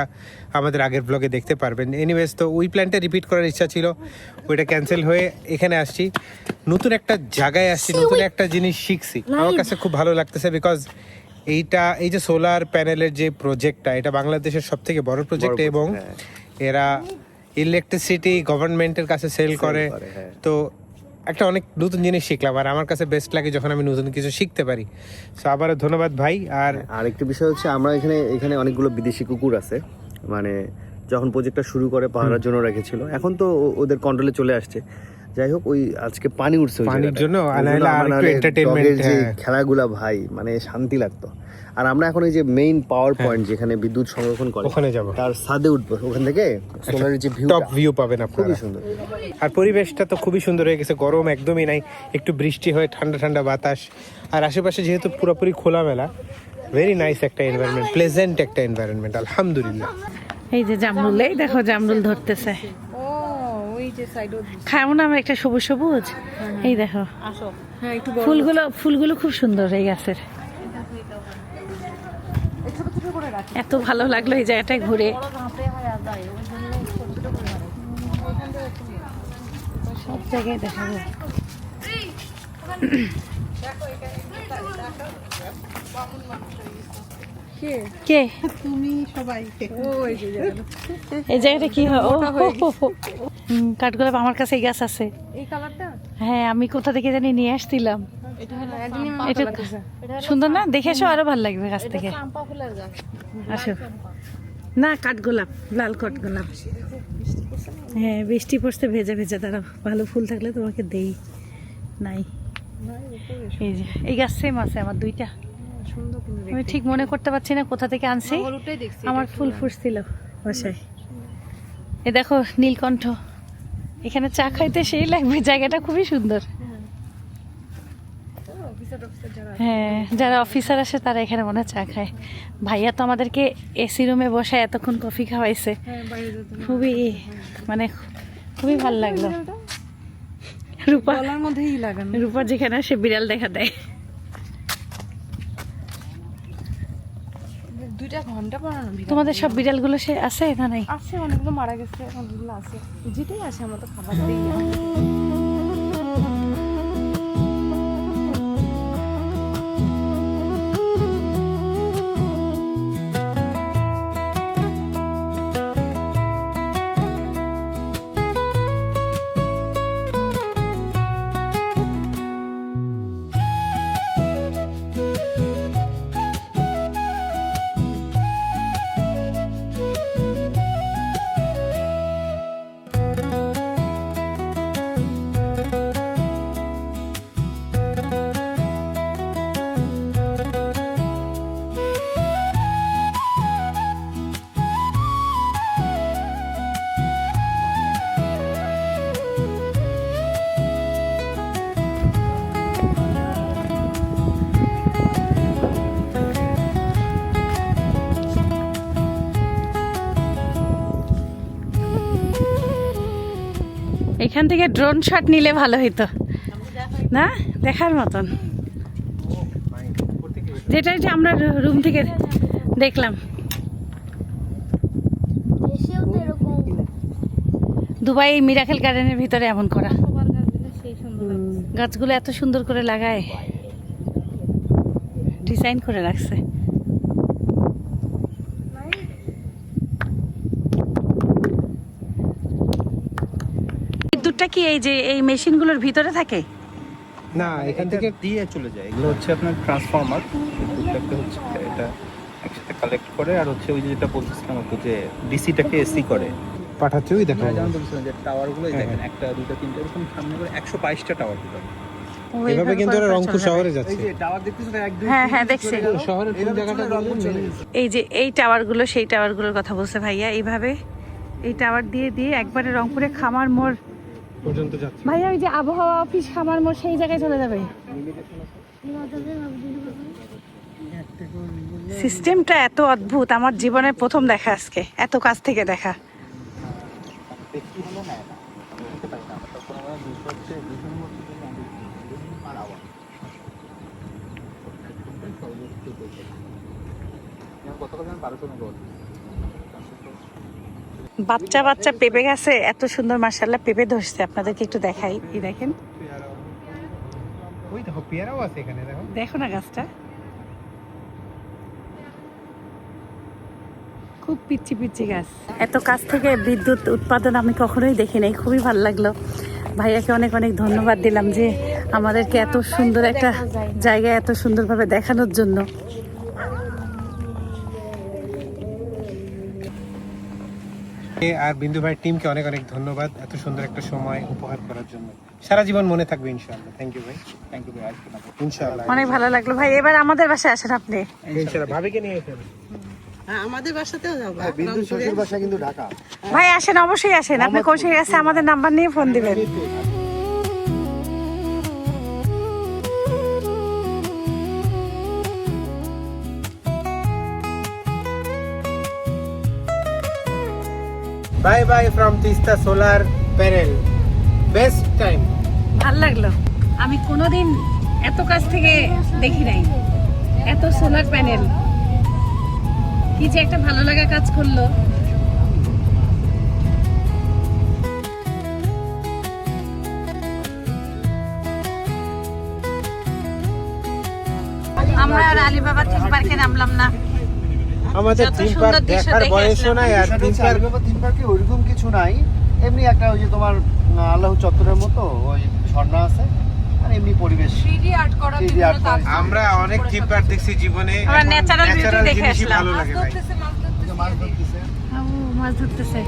S3: আমাদের আগের ব্লগে দেখতে পারবেন। এনিওয়েজ, তো ওই প্ল্যানটা রিপিট করার ইচ্ছা ছিল, ওইটা ক্যান্সেল হয়ে এখানে আসছি। নতুন একটা জায়গায় আসছি, নতুন একটা জিনিস শিখছি। আমার কাছে খুব ভালো লাগতেছে, বিকজ এই যে সোলার প্যানেলের যে প্রজেক্টটা, এটা বাংলাদেশের সব থেকে বড় প্রজেক্ট, এবং এরা ইলেকট্রিসিটি গভর্নমেন্টের কাছে সেল করে।
S4: হ্যাঁ।
S3: তো একটা অনেক নতুন জিনিস শিখলাম, আর আমার কাছে বেস্ট লাগে যখন আমি নতুন কিছু শিখতে পারি। সো আবারও ধন্যবাদ ভাই। আর
S4: আরেকটা বিষয় হচ্ছে আমরা এখানে অনেকগুলো বিদেশি কুকুর আছে, মানে যখন প্রজেক্টটা শুরু করে পাহারার জন্য রেখেছিল, এখন তো ওদের কন্ট্রোলে চলে আসছে। যাই হোক, ওই আজকে পানি উঠছে ওই
S3: পানির
S4: জায়গাটায়।
S3: জন্য
S4: ওই জন্য
S3: আলাদা
S4: আমার
S3: আরেকটু entertainment,
S4: dog-এর যে
S3: হ্যাঁ।
S4: খেলাগুলা ভাই, মানে শান্তি লাগতো। আর আমরা এখন এই যে মেইন পাওয়ার পয়েন্ট যেখানে বিদ্যুৎ সংরক্ষণ করে,
S3: ওখানে যাবো।
S4: তার ছাদে উঠবো, ওখান থেকে সোলারের যে ভিউ,
S3: টপ ভিউ পাবেন আপনারা।
S4: খুবই সুন্দর।
S3: আর পরিবেশটা তো খুবই সুন্দর হয়ে গেছে, গরম একদমই নাই, একটু বৃষ্টি হয়ে ঠান্ডা ঠান্ডা বাতাস, আর আশেপাশে যেহেতু পুরোপুরি খোলামেলা, ভেরি নাইস একটা এনভায়রনমেন্ট, প্লেজেন্ট একটা এনভায়রনমেন্ট, আলহামদুলিল্লাহ।
S1: এই যে জামরুল, এই দেখো জামরুল ধরতেছে।
S2: ও ওই যে সাইড
S1: খাবো না আমরা একটা সবুজ সবুজ? এই দেখো
S2: আসো, হ্যাঁ একটু
S1: ফুলগুলো খুব সুন্দর এই গাছের। এত ভালো লাগলো এই জায়গাটায় ঘুরে। সব জায়গায় দেখা যায়। কে
S8: তুমি সবাই
S1: এই জায়গাটা কি হয়? ও কাঠগোলাপ, আমার কাছে এই গাছ আছে।
S2: এই কালারটা
S1: হ্যাঁ, আমি কোথা থেকে জানি নিয়ে আসছিলাম। এটা সুন্দর না? দেখে এসো, আরো ভালো লাগবে গাছ থেকে।
S2: চাম্পা ফুলের গাছ।
S1: আসো না, কাঠগোলাপ, লাল কাঠগোলাপ। হ্যাঁ, বৃষ্টি পড়ছে, ভেজা ভেজা। দাঁড়াও, ভালো ফুল থাকলে তোমাকে দেই। নাই, এই যে এই গাছ সেম আছে আমার দুইটা। আমি ঠিক মনে করতে পারছি না কোথা থেকে আনছি। আমার ফুল ফুটছিল বাসায়। এ দেখো নীলকণ্ঠ, এখানে চা খাইতে সেই লাগবে। জায়গাটা খুবই সুন্দর। হ্যাঁ, যারা অফিসার আসে তারা এখানে মনে হয় চা খায়। ভাইয়া তো আমাদেরকে এসি রুমে বসায় এতক্ষণ কফি খাওয়াইছে। খুবই মানে খুবই ভালো লাগলো। রূপার মধ্যেই লাগানো, রূপা যেখানে আসে বিড়াল দেখা দেয়।
S2: ঘন্টা পড়ানো
S1: তোমাদের সব বিড়ালগুলো সে আছে না নাই?
S2: আছে, অনেকগুলো মারা গেছে, অনেকগুলো আছে, যেটাই আছে আমরা তো খাবার দিই।
S1: এখান থেকে ড্রোন শট নিলে ভালো হইতো না, দেখার মতন, যেটা যে আমরা রুম থেকে দেখলাম।
S5: দেশেও তো এরকম
S1: দুবাই মিরাকেল গার্ডেনের ভিতরে এমন করা, গাছগুলো এত সুন্দর করে লাগায়, ডিজাইন করে রাখছে। বিদ্যুৎটা কি এই যে এই মেশিনগুলোর ভিতরে থাকে?
S3: না, এখান থেকে দিয়ে চলে যায়। এগুলো হচ্ছে আপনার ট্রান্সফরমার, বিদ্যুৎটাকে হচ্ছে এটা একসাথে কালেক্ট করে, আর হচ্ছে ওই যে যেটা বলছিলাম আপনি যে ডিসিটাকে এসি করে পাঠাচ্ছে। ওই দেখেন যেমন বলছিলাম যে টাওয়ারগুলোই দেখেন, একটা দুইটা তিনটা এরকম সামনে করে 122টা টাওয়ার দিল। এভাবে কিন্তু ওরা রংপুর শহরে যাচ্ছে। এই যে টাওয়ার দেখতেছেন, এক দুই
S1: হ্যাঁ হ্যাঁ দেখছি।
S3: শহরের কোন জায়গাটা রংপুর চলে গেছে।
S1: এই যে এই টাওয়ারগুলো সেই টাওয়ারগুলোর কথা বলছে ভাইয়া, এইভাবে এই টাওয়ার দিয়ে দিয়ে একবারে রংপুরে খামার মোড়
S3: পর্যন্ত যাচ্ছে
S1: ভাইয়া। ওই যে আবহাওয়া অফিস খামার মোড় সেই জায়গায় চলে যাবে। সিস্টেমটা এত অদ্ভুত, আমার জীবনের প্রথম দেখা আজকে, এত কাছ থেকে দেখা। বাচ্চা বাচ্চা পেঁপে গাছে এত সুন্দর মাশাআল্লাহ পেঁপে ধরছে, আপনাদেরকে একটু দেখাই। এই দেখেন,
S3: ওই দেখো পেয়ারাও আছে এখানে, দেখো
S1: দেখো না গাছটা, খুব পিচ্ছি পিচ্ছি গাছ। এত কাছ থেকে বিদ্যুৎ উৎপাদন আমি কখনোই দেখি নাই, খুবই ভালো লাগলো। ভাইয়াকে অনেক অনেক ধন্যবাদ দিলাম যে আমাদেরকে এত সুন্দর একটা জায়গায় এত সুন্দরভাবে দেখানোর জন্য।
S3: আর বিন্দু ভাই টিমকে অনেক অনেক ধন্যবাদ এত সুন্দর একটা সময় উপহার করার জন্য। সারা জীবন মনে থাকবে ইনশাআল্লাহ। থ্যাংক ইউ ভাই, থ্যাংক ইউ ভাই, ইনশাআল্লাহ
S1: অনেক ভালো লাগলো ভাই। এবার আমাদের বাসায় আসেন আপনি,
S3: ইনশাআল্লাহ। ভাবিকে নিয়ে এসেন।
S6: হ্যাঁ, আমাদের বাসাতেও যাবো।
S4: বিন্দু শ্বশুর বাসা কিন্তু ঢাকা।
S1: ভাই আসেন, অবশ্যই আসেন। আপনি কৌশিক আছে, আমাদের নাম্বার নিয়ে ফোন দিবেন।
S3: Bye buy from Teesta solar panel, best time.
S1: ভাল লাগলো, আমি কোনোদিন এত কাছ থেকে দেখি নাই এত সোলার প্যানেল। কি যে একটা ভালো লাগা কাজ করলো। আমরা আর আলিবাবা থিম পার্কে নামলাম না।
S4: আমাদের
S1: যত
S4: থিম
S1: সুন্দর
S4: পার্ক
S1: দৃশ্য
S4: দেখার
S1: দেখে
S4: বয়সও
S1: আসলাম।
S4: নাই, আর থিম পার্কে ওইরকম কিছু নাই। এমনি একটা ওই যে তোমার আল্লাহ চত্বরের মতো ওই ঝর্ণা আছে, আর এমনি পরিবেশ
S2: 3D আর্ট করা,
S4: 3D art করা।
S3: আমরা অনেক থিম পার্ক দেখছি জীবনে,
S1: আমরা ন্যাচারাল বিউটি
S3: ন্যাচারাল
S1: দেখে
S3: জিনিসই
S1: আসলাম।
S3: ভালো লাগে ভাই।
S4: মাছ ধরতেছে।
S1: মাছ ধরতেছে।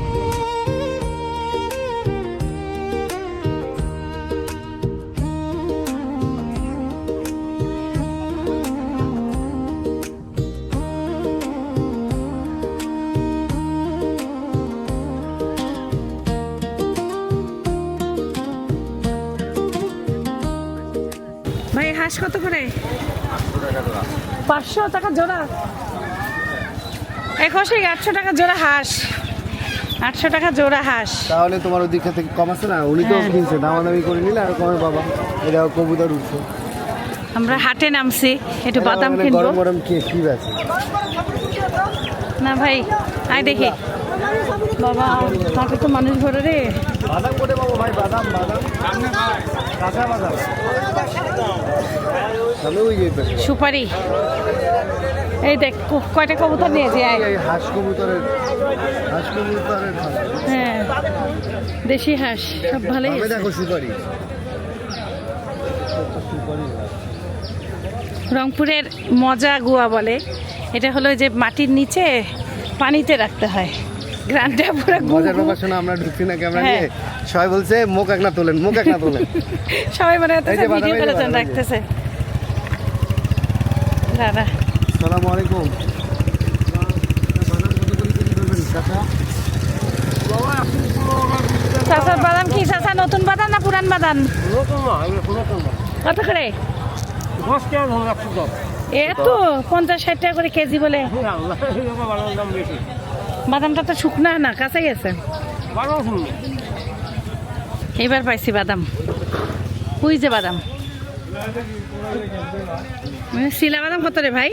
S1: ভাই হাঁস কত করে? 500 টাকা জোড়া। 800 টাকা জোড়া হাঁস, 800 টাকা জোড়া হাঁস।
S4: তাহলে তোমার ওদিকে থেকে কম আছে না? উনি তো কিনছে, দামাদামি করে নিলে আর কমে বাবা। এটা কবুতর উঠছে।
S1: আমরা হাটে নামছি একটু বাদাম কিনবো।
S4: গরম গরম কি আছে?
S1: না ভাই আয় দেখি। বাবা তাকে তো মানুষ ভরে রে।
S4: বাদাম কোটে পাবো ভাই? বাদাম কাঁচা বাদাম। তাহলে ওই যে
S1: সুপারি। এই দেখ কয়টা কবুতর নিয়েছি। আয়।
S4: হাঁস কবুতরের
S1: হ্যাঁ দেশি হাঁস সব ভালোই আছে।
S4: দেখো সুপারি।
S1: রংপুরের মজা গুয়া বলে। এটা হলো যে মাটির নিচে পানিতে রাখতে হয়। গ্রানটা পুরো
S4: মজার ব্যাপার শোনো, আমরা ঢুকছি না ক্যামেরা নিয়ে, সবাই বলছে মুখ এক না তোলেন।
S1: সবাই মানে ভিডিও করার জন্য রাখতেছে। দাদা
S4: আসসালামু আলাইকুম।
S1: চাচার বাদাম কি চাচা নতুন বাদাম না পুরান বাদাম? কত করে? এত 50-60 টাকা করে কেজি বলে। বাদামটা তো শুকনা না, কাঁচাই আছে। এবার পাইছি বাদাম। ওই যে বাদাম, শিলা বাদাম কত রে ভাই?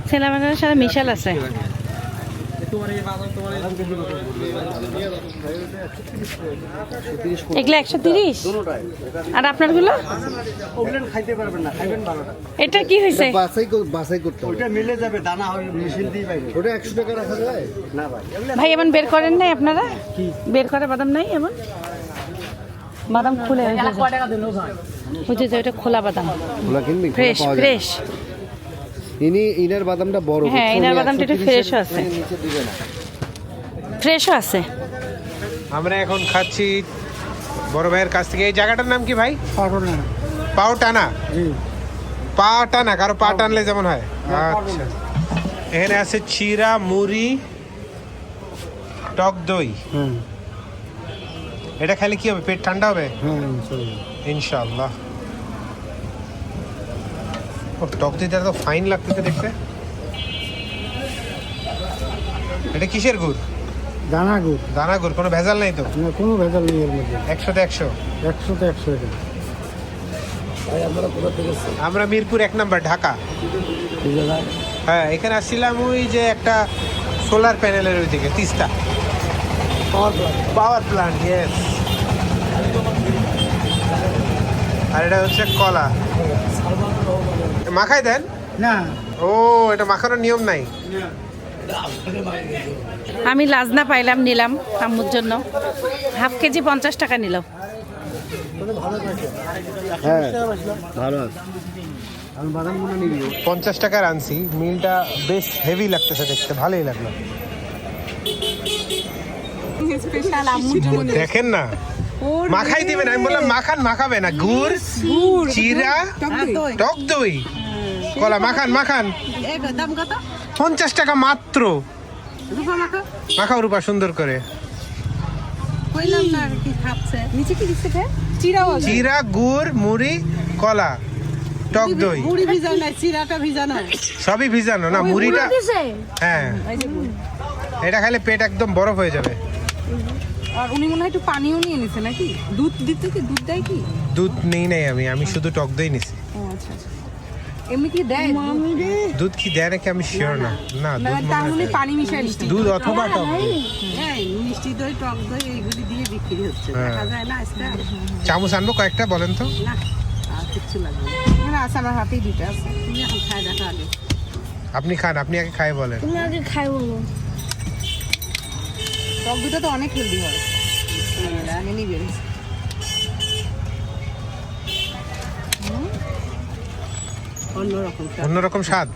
S1: শিলা বাদামের সাথে মিশাল আছে। এগুলো 130 আর আপনারগুলো?
S4: খাইতে পারবেন না, খাইবেন ভালোটা।
S1: এটা কি হয়েছে?
S4: বাছাই করতে হবে। ওটা মিলে যাবে, দানা হবে, মেশিন দিয়ে পাইবে। ওটা 100 টাকা রাখা যায় না ভাই?
S1: ভাই এমন বের করেন নাই আপনারা? বের করে বাদাম নাই এমন? বাদাম খুলে বুঝে যে ওটা খোলা বাদাম,
S4: খোলা কিনবি?
S1: Fresh fresh.
S4: ইনার বাদামটা বড়।
S1: হ্যাঁ ইনার বাদামটা একটু ফ্রেশও আছে, ফ্রেশও আছে।
S3: আমরা এখন খাচ্ছি বড় ভাইয়ের কাছ থেকে। এই জায়গাটার নাম কি ভাই? পাওটানা। পাটানা, কারো পা টানলে যেমন হয়। আচ্ছা, এখানে আছে চিরা, মুড়ি, টক দই। এটা খাইলে কি হবে? পেট ঠান্ডা হবে ইনশাআল্লাহ। ও টক দইটা তো ফাইন লাগতেছে দেখতে। এটা কিসের গুড়?
S9: দানা গুড়।
S3: দানা গুড়, কোনো ভেজাল নাই তো?
S9: কোনো ভেজাল নেই এর মধ্যে।
S3: 100-তে 100।
S9: 100-তে 100 এটা।
S3: আমরা মিরপুর 1 নম্বর, ঢাকা। হ্যাঁ, এখানে আসছিলাম ওই যে একটা সোলার প্যানেলের ওইদিকে, তিস্তা পাওয়ার প্ল্যান্ট। ইয়েস। আর এটা হচ্ছে কলা। মাখাই দেন
S9: না,
S3: ও এটা মাখানোর নিয়ম নাই।
S1: আমি লাজনা পাইলাম, নিলাম আম্মুর জন্য। হাফ কেজি 50 টাকা নিলাম।
S4: হ্যাঁ ভালো আছে। আমি বাদাম গুলো নিবি।
S3: 50 টাকার আনছি। মিলটা বেশ হেভি লাগতেছে দেখতে, ভালোই লাগলো। দেখেন না, মাখাই দিবেন। আমি বললাম মাখান, মাখাবে না। গুড়, চিরা, টক দই, কলা। মাখান। 50 টাকা মাত্র। মাখাও রূপা সুন্দর করে। চিরা, গুড়, মুড়ি, কলা, টক দই। সবই ভিজানো না, মুড়িটা। হ্যাঁ, এটা খাইলে পেট একদম বরফ হয়ে যাবে।
S2: আর উনি মনে হয় একটু পানিও নিয়ে নিছে নাকি? দুধ দিতে কি? দুধ দেয় কি?
S3: দুধ নেই নাই, আমি শুধু টক দই নিছি।
S2: ও আচ্ছা আচ্ছা। এমনি কি দেয়?
S3: দুধ কি দেয় নাকি আমি শিওর না। না দুধ
S2: তার
S3: মনে
S2: মনে
S3: হয়
S2: পানি মিশাই মিষ্টি
S3: দুধ অথবা টক দই।
S6: মিষ্টি দই, টক দই এইগুলি দিয়ে বিক্রি হচ্ছে। দেখা যায় না আজকে?
S3: চামচ আনবো কয়েকটা, বলেন তো?
S6: না, আর কিচ্ছু লাগবে না। আছে আমার হাতেই দুইটা আছে। তুমি এখন খাই দেখা আগে।
S3: আপনি খান, আপনি আগে খাই বলেন।
S5: তুমি আগে খাই বলো।
S2: টক দুধটা তো অনেক হেলদি হয়।
S6: আগে নিবে।
S3: অন্যরকম স্বাদ।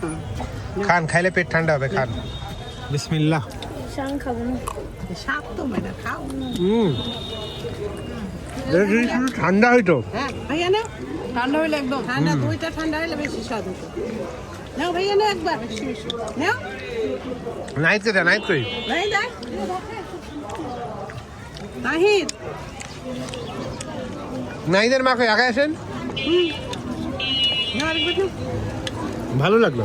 S3: খান, খাইলে পেট ঠান্ডা হবে। খান। বিসমিল্লাহ।
S5: শান খাবো না।
S6: শাক তো মেয়েটা খাও।
S3: ঠান্ডা হইতো।
S6: হ্যাঁ ভাইয়া না,
S2: ঠান্ডা হইলে একদম
S6: ঠান্ডা দইটা ঠান্ডা হলে বেশি স্বাদ হতো। নাও ভাইয়া না, একবার নাও।
S3: নাইট কে নাইট কই
S6: নাই দেখ নাহিদ।
S3: নাইদের মা কই? আগে আসেন।
S6: নাও আরেকবার নাও।
S3: ভালো লাগলো।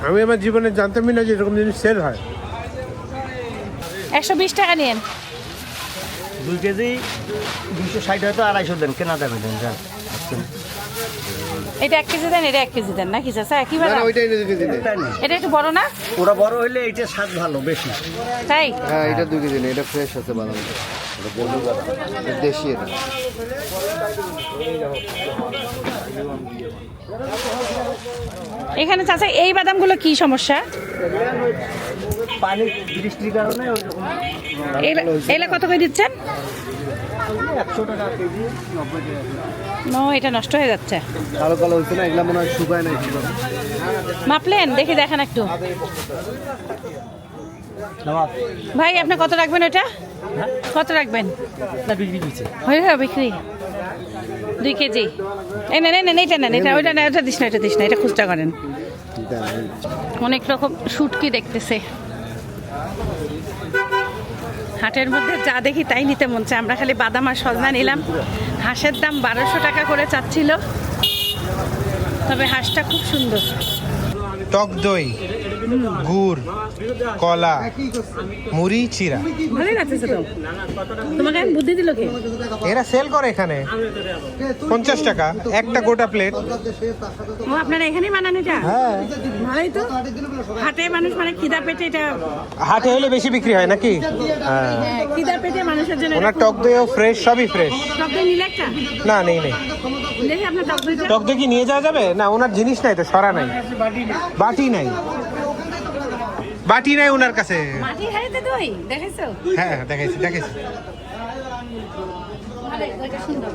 S3: আমি আমার জীবনে জানতামই না যে এরকম জিনিস সেল হয়।
S1: 120 টাকা নিয়েন।
S7: 2 কেজি 260 হয়তো 250 দেন, কেনা যাবে দেন যান।
S1: এটা 1 কেজি দেন, এটা 1 কেজি দেন নাকি চাচা? একই বাদাম? এটা একটু বড় না?
S7: ওরা বড় হইলে এইটা স্বাদ ভালো বেশি।
S1: তাই?
S4: হ্যাঁ এটা 2 কেজি না, এটা ফ্রেশ আছে বাদাম, এটা গোল্ডেন বাদাম, এটা দেশি। এটা
S1: এখানে চাচা এই বাদামগুলো কি সমস্যা?
S7: পানি বৃষ্টির কারণে
S1: এগুলো কত করে দিচ্ছেন?
S7: 100 টাকা কেজি, 90 টাকা।
S1: নো, এটা নষ্ট হয়ে যাচ্ছে।
S4: কালো কালো হচ্ছে না, এগুলা মনে হয় শুকায় নাই।
S1: মাপলেন? দেখি দেখান একটু। ভাই আপনি কত রাখবেন ওটা? কত রাখবেন? হয়ে যাবে বিক্রি 2 কেজি। এই নেন নেন, এইটা নেন, এটা ওইটা না, ওটা দিস না, এটা দিস না, এটা খুচরা করেন। অনেক রকম শুটকি দেখতেছে হাটের মধ্যে, যা দেখি তাই নিতে মন চায়। আমরা খালি বাদাম আর সজনা নিলাম। হাঁসের দাম 1200 টাকা করে চাচ্ছিল, তবে হাঁসটা খুব সুন্দর।
S3: টক দই, গুড়, কলা, মুড়ি, চিরা।
S1: ভালোই লাগতেছে তো। তোমাকে আমি বুদ্ধি দিল কে?
S3: এরা সেল করে এখানে 50 টাকা একটা গোটা প্লেট।
S1: ও আপনারা এখানেই বানান এটা?
S3: হ্যাঁ
S1: ভালোই তো। হাটে মানুষ মানে খিদা পেটে এটা,
S3: হাটে হলে বেশি বিক্রি হয় নাকি? হ্যাঁ,
S1: খিদা পেটে মানুষের জন্য।
S3: ওনার টক দইও ফ্রেশ, সবই ফ্রেশ।
S1: টক দই নিলে একটা?
S3: না নেই নেই।
S1: দেখি আপনার টক দইটা।
S3: টক দই কি নিয়ে যাওয়া যাবে? না ওনার জিনিস নাই তো, সরা নাই, বাটি নাই, বাটি নাই ওনার কাছে।
S1: মাটি হাড়িতে দই দেখেছো?
S3: হ্যাঁ দেখাইছি দেখাইছি।
S1: আরে দইটা সুন্দর।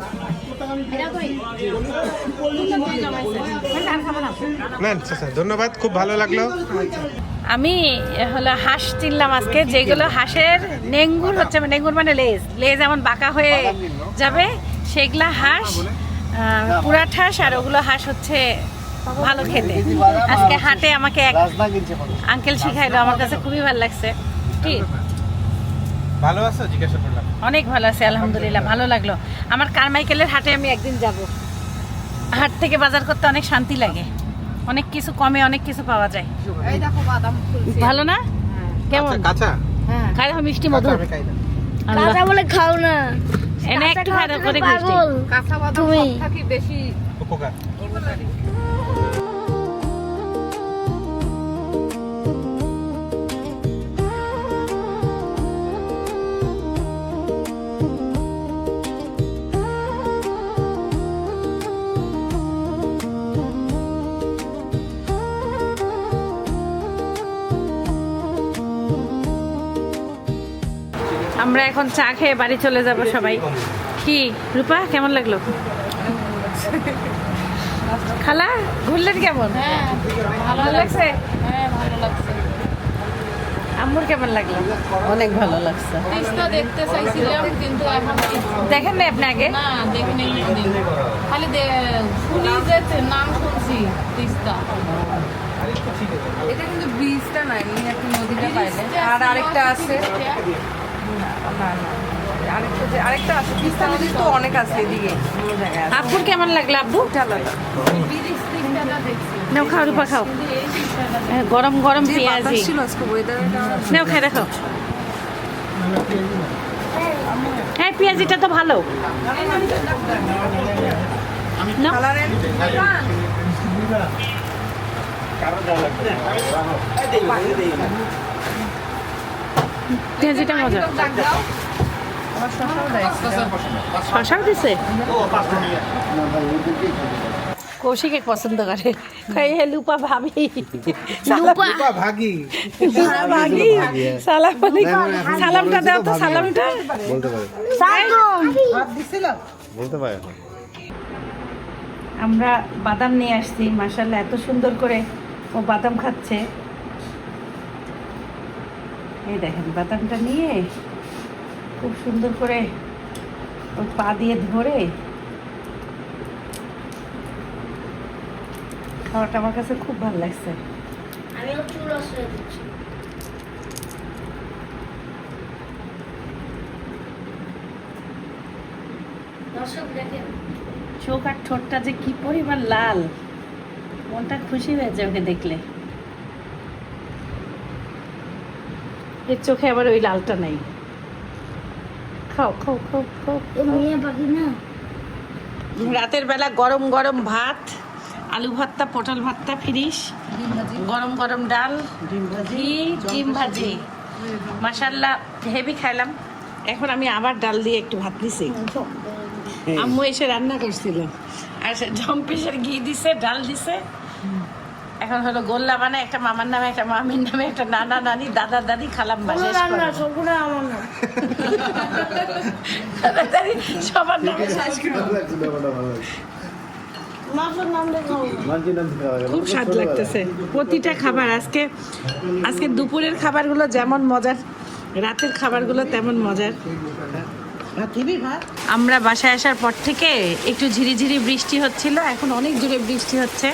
S1: এটা দই। দই জমাইছে। আর খাবো না।
S3: না আচ্ছা, ধন্যবাদ, খুব ভালো লাগলো।
S1: আমি হলো হাঁস চিনলাম আজকে, যেগুলো হাঁসের নেঙ্গুর হচ্ছে, নেঙ্গুর মানে লেজ, লেজ এমন বাঁকা হয়ে যাবে, সেগুলা হাঁস পুরাট হাঁস, আর ওগুলো হাঁস হচ্ছে ভালো খেতে। আজকে হাটে আমাকে এক আঙ্কেল শিখাইলো, আমার কাছে খুবই ভালো লাগছে। কি
S3: ভালো আছো? জিজ্ঞাসা করলাম।
S1: অনেক ভালো আছে আলহামদুলিল্লাহ, ভালো লাগলো। আমার কারমাইকেলের হাটে আমি একদিন যাব। হাট থেকে বাজার করতে অনেক শান্তি লাগে, অনেক কিছু কমে অনেক কিছু পাওয়া যায়।
S2: এই দেখো বাদাম ফুলছে।
S1: ভালো না? কেমন?
S3: কাঁচা
S2: হ্যাঁ,
S1: খাই দাও, মিষ্টি মধু।
S3: আমি খাই না।
S5: কাঁচা বলে খাও না,
S1: এনে একটু খাই দাও, করে মিষ্টি।
S5: পাগল।
S2: কাঁচা বাদাম
S5: তুমি।
S2: সব থাকি বেশি
S3: উপকার।
S1: আমরা এখন চা খেয়ে বাড়ি চলে যাব সবাই। কি রূপা, কেমন লাগলো? খালা ঘুরলেন কেমন?
S2: হ্যাঁ
S1: ভালো লাগছে?
S2: হ্যাঁ ভালো লাগছে।
S1: আম্মুর কেমন লাগলো?
S6: অনেক ভালো লাগছে।
S2: তিস্তা দেখতে চাইছিলাম কিন্তু এখন
S1: দেখেন না আপনি আগে?
S2: না দেখিনি, খালি শুনি যে নাম শুনছি তিস্তা।
S8: এটা কিন্তু ব্রিজটা নাই, এমনি একটা নদীটা পাইলে। আর আরেকটা আছে, আরেকটা আছে, তিস্তা নদী তো অনেক আছে এদিকে, অন্য জায়গায় আছে।
S1: আব্বুর কেমন লাগলো? আব্বু নাও, খাও রূপা খাও। হ্যাঁ, গরম গরম পেঁয়াজি
S8: ছিল আজকে ওয়েদারটা।
S1: নাও, খাই দেখো। হ্যাঁ পেঁয়াজিটা তো ভালো। নাও। পেঁয়াজিটা মজা। শশাও দিছে? কৌশিকে পছন্দ করে, কই হে লুপা ভাবি,
S3: লুপা ভাগি।
S1: ভাগি সালাম আলাইকুম। সালামটা দাও তো, সালামটা
S4: বলতে পারে, বলতে পারে।
S1: আমরা বাদাম নিয়ে আসছি, মাশাআল্লাহ এত সুন্দর করে ও বাদাম খাচ্ছে। এই দেখেন বাদামটা নিয়ে খুব সুন্দর করে ওর পা দিয়ে ধরে খাওয়াটা আমার কাছে খুব ভালো লাগছে।
S5: আমি চুল আসলে দিচ্ছি। দর্শক দেখেন
S1: চোখ আর ঠোঁটটা যে কি পরিমাণ লাল, মনটা খুশি হয়েছে ওকে দেখলে। এর চোখে আবার ওই লালটা নাই। খাও খাও খাও খাও।
S5: এ মেয়ে পাখি না
S1: রাতের বেলা গরম গরম ভাত, আলু ভর্তা, পটল ভর্তা, ফিরিস, গরম গরম ডাল, ডিম ভাজি। মাশাল্লাহ হেভি খাইলাম। এখন আমি আবার ডাল দিয়ে একটু ভাত দিছি। আম্মু এসে রান্না করছিল আর জম্পেশের ঘি দিছে, ডাল দিছে। এখন হলো গোল্লা বানায়, একটা মামার নামে, একটা মামির নামে, একটা নানা নানি, দাদা দাদি, খালাম্মা। শেষ
S5: রান্না
S1: করো।
S5: সবগুলো আমার না
S1: দাদা দাদি সবার নামে শেষ করো।
S5: মাছের নাম দেখাও
S1: খুব স্বাদ লাগতেছে প্রতিটা খাবার। আজকে দুপুরের খাবারগুলো যেমন মজার, রাতের খাবারগুলো তেমন মজার। আমরা বাসায় আসার পর থেকে একটু ঝিরিঝিরি বৃষ্টি হচ্ছিল, এখন অনেক জোরে বৃষ্টি হচ্ছে,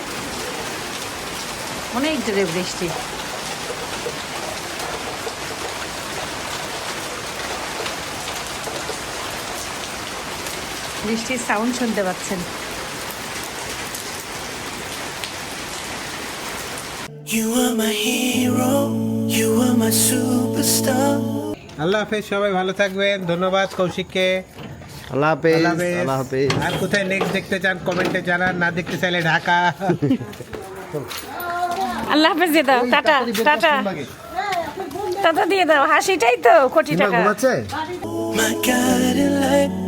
S1: অনেক জোরে বৃষ্টি। বৃষ্টির সাউন্ড শুনতে পাচ্ছেন।
S10: You are my hero, you are my superstar.
S3: আল্লাহ হাফেজ, সবাই ভালো থাকবেন। ধন্যবাদ কৌশিককে।
S4: আল্লাহ হাফেজ।
S3: আল্লাহ হাফেজ।
S4: আল্লাহ হাফেজ।
S3: আর কোথায় নেক্সট দেখতে চান কমেন্টে জানান, না দেখতে চাইলে ঢাকা।
S1: আল্লাহ হাফেজ দিয়ে দাও, টাটা টাটা টাটা দিয়ে দাও, হাসিটাই তো কোটি টাকা।
S4: ঘুমাচ্ছে?
S10: My guiding light.